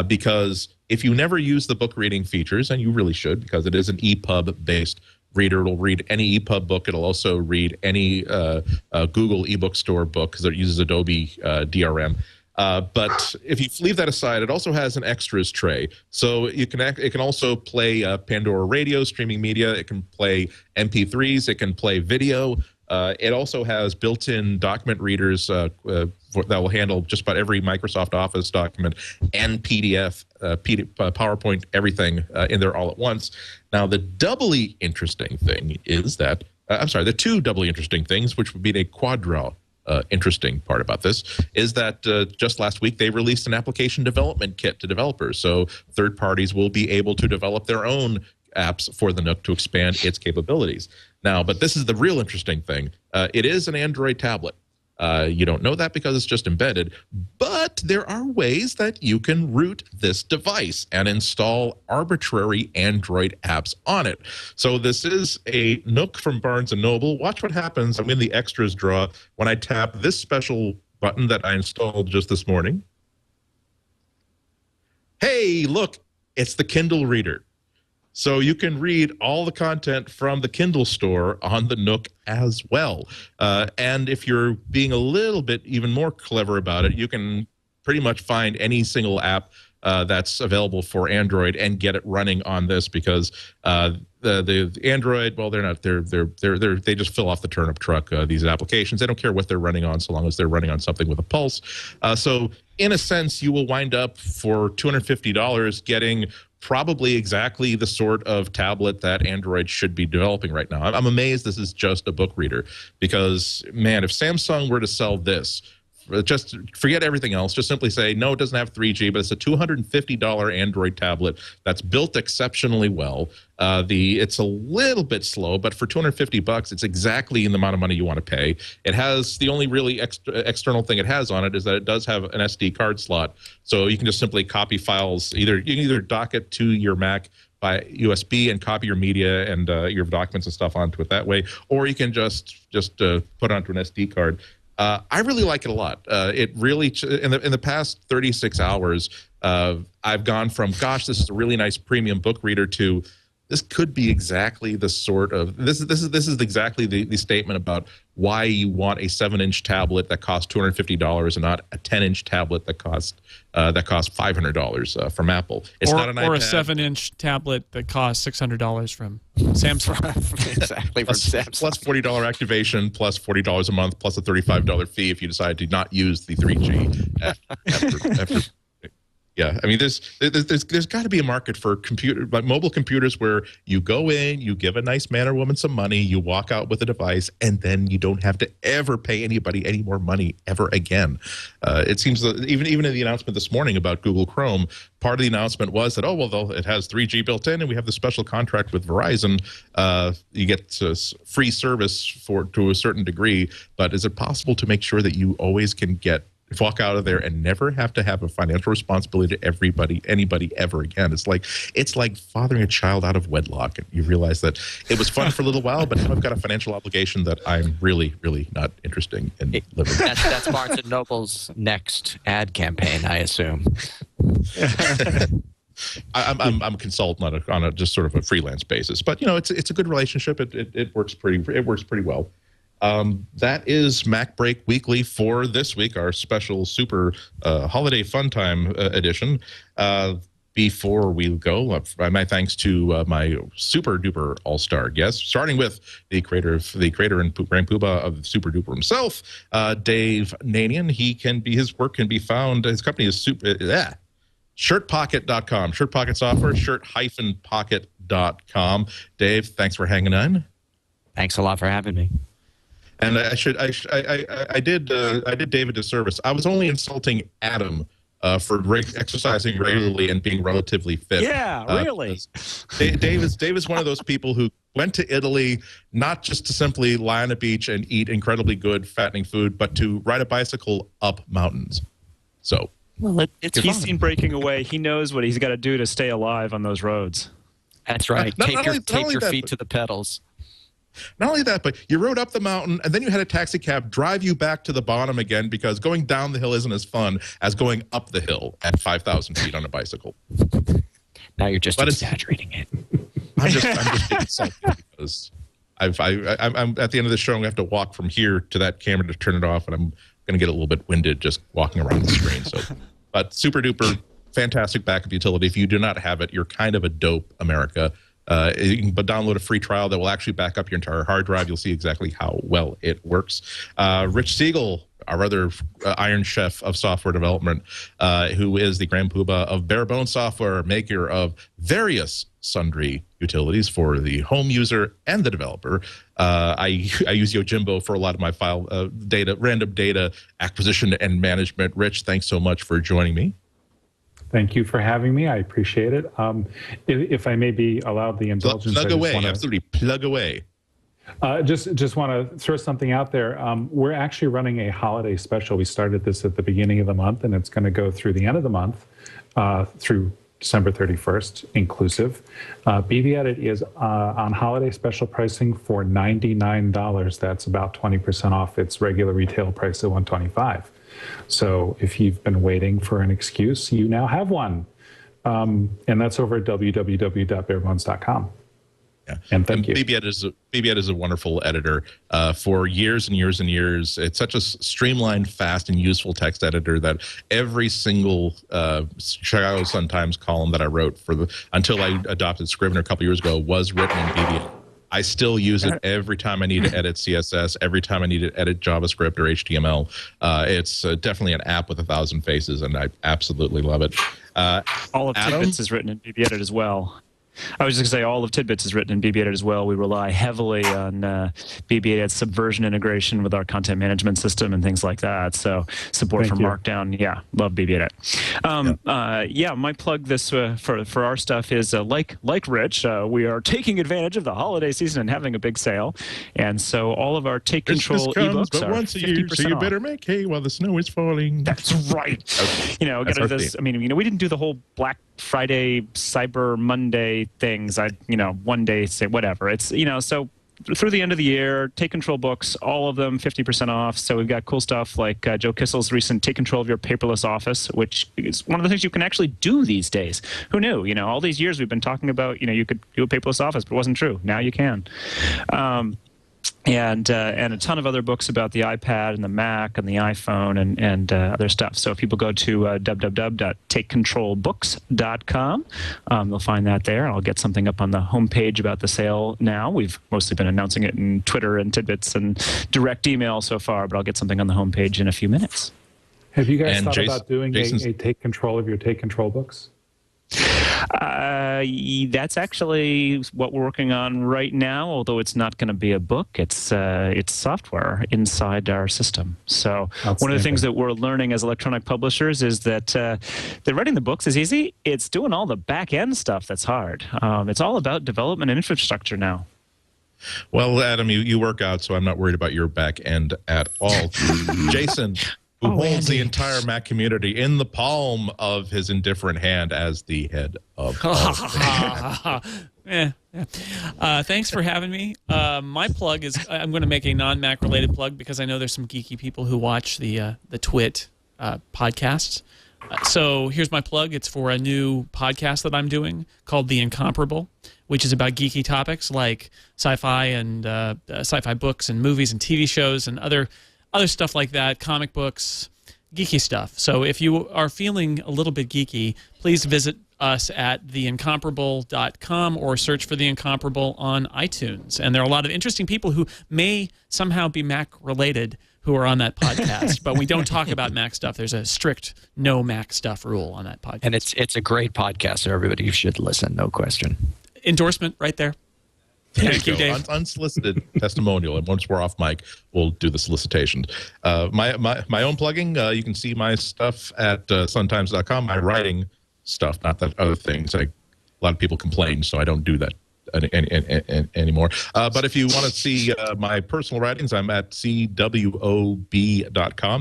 because if you never use the book reading features, and you really should because it is an EPUB-based reader, it'll read any EPUB book. It'll also read any Google eBookstore book because it uses Adobe DRM. But if you leave that aside, it also has an extras tray. So it can also play Pandora radio, streaming media. It can play MP3s. It can play video. It also has built-in document readers that will handle just about every Microsoft Office document and PDF, PowerPoint, everything in there all at once. Now, the doubly interesting thing is that, the two doubly interesting things, which would be a quadra interesting part about this, is that just last week they released an application development kit to developers. So third parties will be able to develop their own apps for the Nook to expand its capabilities. Now, but this is the real interesting thing. It is an Android tablet. You don't know that because it's just embedded, but there are ways that you can root this device and install arbitrary Android apps on it. So this is a Nook from Barnes & Noble. Watch what happens. I'm in the extras draw when I tap this special button that I installed just this morning. Hey, look, it's the Kindle reader. So you can read all the content from the Kindle store on the Nook as well. And if you're being a little bit even more clever about it, you can pretty much find any single app that's available for Android and get it running on this because the Android, well, they just fill off the turnip truck, these applications. They don't care what they're running on so long as they're running on something with a pulse. So in a sense, you will wind up for $250 getting probably exactly the sort of tablet that Android should be developing right now. I'm amazed this is just a book reader because, man, if Samsung were to sell this, just forget everything else. Just simply say, no, it doesn't have 3G, but it's a $250 Android tablet that's built exceptionally well. It's a little bit slow, but for $250, it's exactly in the amount of money you want to pay. It has the only really external thing it has on it is that it does have an SD card slot, so you can just simply copy files. You can either dock it to your Mac by USB and copy your media and your documents and stuff onto it that way, or you can just put it onto an SD card. I really like it a lot. It really, in the past 36 hours, I've gone from, gosh, this is a really nice premium book reader to this could be exactly the sort of, this is exactly the statement about why you want a 7-inch tablet that costs $250 and not a 10-inch tablet that costs $500 from Apple. It's not an iPad. Or a 7-inch tablet that costs $600 from Samsung. Exactly, from Samsung. Plus $40 activation, plus $40 a month, plus a $35 fee if you decide to not use the 3G after yeah, I mean, there's got to be a market for mobile computers where you go in, you give a nice man or woman some money, you walk out with a device, and then you don't have to ever pay anybody any more money ever again. It seems that even in the announcement this morning about Google Chrome, part of the announcement was that, it has 3G built in, and we have the special contract with Verizon. You get free service to a certain degree, but is it possible to make sure that you always can walk out of there and never have to have a financial responsibility to anybody ever again? It's like fathering a child out of wedlock, and you realize that it was fun for a little while, but now I've got a financial obligation that I'm really, really not interested in living. That's Barnes & Noble's next ad campaign, I assume. I'm a consultant on a just sort of a freelance basis, but it's a good relationship. It works pretty well. That is MacBreak Weekly for this week, our special super holiday fun time edition. Before we go, my thanks to my super duper all-star guests, starting with the creator and Grand Poobah of Super Duper himself, Dave Nanian. His work can be found. His company is shirtpocket.com. Shirt Pocket software, shirt-pocket.com. Dave, thanks for hanging on. Thanks a lot for having me. And I did David a disservice. I was only insulting Adam for exercising regularly and being relatively fit. Yeah, really. Dave is one of those people who went to Italy not just to simply lie on a beach and eat incredibly good, fattening food, but to ride a bicycle up mountains. So, he's seen Breaking Away. He knows what he's got to do to stay alive on those roads. That's right. Tape your feet to the pedals. Not only that, but you rode up the mountain and then you had a taxi cab drive you back to the bottom again because going down the hill isn't as fun as going up the hill at 5,000 feet on a bicycle. Now you're just exaggerating it. I'm just being salty because I'm at the end of the show. I'm going to have to walk from here to that camera to turn it off, and I'm going to get a little bit winded just walking around the screen. So, but super duper fantastic backup utility. If you do not have it, you're kind of a dope, America. You can download a free trial that will actually back up your entire hard drive. You'll see exactly how well it works. Rich Seigel, our other Iron Chef of software development, who is the Grand Poobah of Bare Bones Software, maker of various sundry utilities for the home user and the developer. I use Yojimbo for a lot of my file data, random data acquisition and management. Rich, thanks so much for joining me. Thank you for having me. I appreciate it. If I may be allowed the indulgence, plug away. Absolutely, plug away. Just want to throw something out there. We're actually running a holiday special. We started this at the beginning of the month, and it's going to go through the end of the month, through December 31st, inclusive. BB Edit is on holiday special pricing for $99. That's about 20% off its regular retail price of $125. So if you've been waiting for an excuse, you now have one. And that's over at www.barebones.com. Yeah. And thank you. BB Edit is a wonderful editor for years and years and years. It's such a streamlined, fast, and useful text editor that every single Chicago Sun-Times column that I wrote until I adopted Scrivener a couple years ago was written in BB Edit. I still use it every time I need to edit CSS, every time I need to edit JavaScript or HTML. It's definitely an app with 1,000 faces, and I absolutely love it. All of Tidbits is written in BB Edit as well. I was just going to say all of Tidbits is written in BB Edit as well. We rely heavily on BB Edit's Subversion integration with our content management system and things like that. So support for Markdown. Yeah, love BB Edit. Yeah, my plug this for our stuff is like Rich, we are taking advantage of the holiday season and having a big sale. And so all of our Take Control ebooks but are once a year, so you better make hay while the snow is falling. That's right. Okay. We didn't do the whole Black Friday, Cyber Monday things. One day say whatever. It's, so through the end of the year, Take Control books, all of them 50% off. So we've got cool stuff like Joe Kissel's recent Take Control of Your Paperless Office, which is one of the things you can actually do these days. Who knew? All these years we've been talking about, you could do a paperless office, but it wasn't true. Now you can. And a ton of other books about the iPad and the Mac and the iPhone and other stuff. So if people go to www.takecontrolbooks.com, they'll find that there. I'll get something up on the homepage about the sale now. We've mostly been announcing it in Twitter and Tidbits and direct email so far, but I'll get something on the homepage in a few minutes. Have you guys thought about doing a Take Control of Your Take Control books? That's actually what we're working on right now, although it's not going to be a book. It's software inside our system. So one of the things that we're learning as electronic publishers is that writing the books is easy. It's doing all the back-end stuff that's hard. It's all about development and infrastructure now. Well, Adam, you work out, so I'm not worried about your back end at all. Jason, who holds the entire Mac community in the palm of his indifferent hand as the head of thanks for having me. My plug is I'm going to make a non-Mac related plug because I know there's some geeky people who watch the Twit podcasts. So here's my plug. It's for a new podcast that I'm doing called The Incomparable, which is about geeky topics like sci-fi and sci-fi books and movies and TV shows and other stuff like that, comic books, geeky stuff. So if you are feeling a little bit geeky, please visit us at theincomparable.com or search for The Incomparable on iTunes. And there are a lot of interesting people who may somehow be Mac related who are on that podcast, but we don't talk about Mac stuff. There's a strict no Mac stuff rule on that podcast. And it's a great podcast, so everybody should listen, no question. Endorsement right there. Thank you, Dave. Unsolicited testimonial. And once we're off mic, we'll do the solicitation. My own plugging, you can see my stuff at suntimes.com. My writing stuff, not that other things. A lot of people complain, so I don't do that anymore. But if you want to see my personal writings, I'm at cwob.com,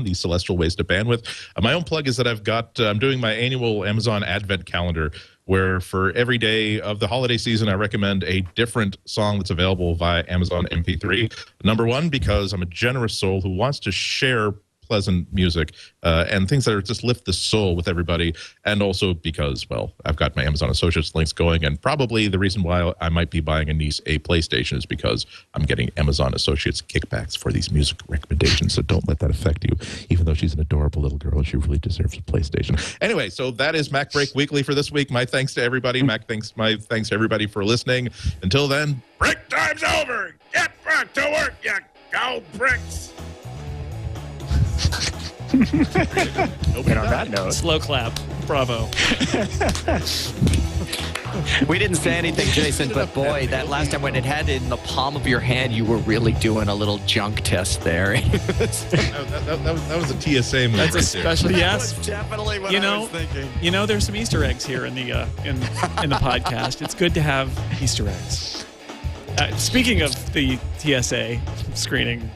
the Celestial Waste of Bandwidth. My own plug is that I'm doing my annual Amazon Advent Calendar, where for every day of the holiday season, I recommend a different song that's available via Amazon MP3. Number one, because I'm a generous soul who wants to share pleasant music and things that are just lift the soul with everybody, and also because, well, I've got my Amazon Associates links going, and probably the reason why I might be buying a niece a PlayStation is because I'm getting Amazon Associates kickbacks for these music recommendations. So don't let that affect you. Even though she's an adorable little girl, she really deserves a PlayStation. Anyway, so that is MacBreak Weekly for this week. My thanks to everybody. My thanks to everybody for listening. Until then, break time's over. Get back to work, you gold bricks. And on that note, Slow clap. Bravo. We didn't say anything, Jason, but boy, that last time when it had it in the palm of your hand, you were really doing a little junk test there. that was a TSA move. That's a special, yes. That was definitely what I was thinking. You know, there's some Easter eggs here in the in the podcast. It's good to have Easter eggs. Speaking of the TSA screening.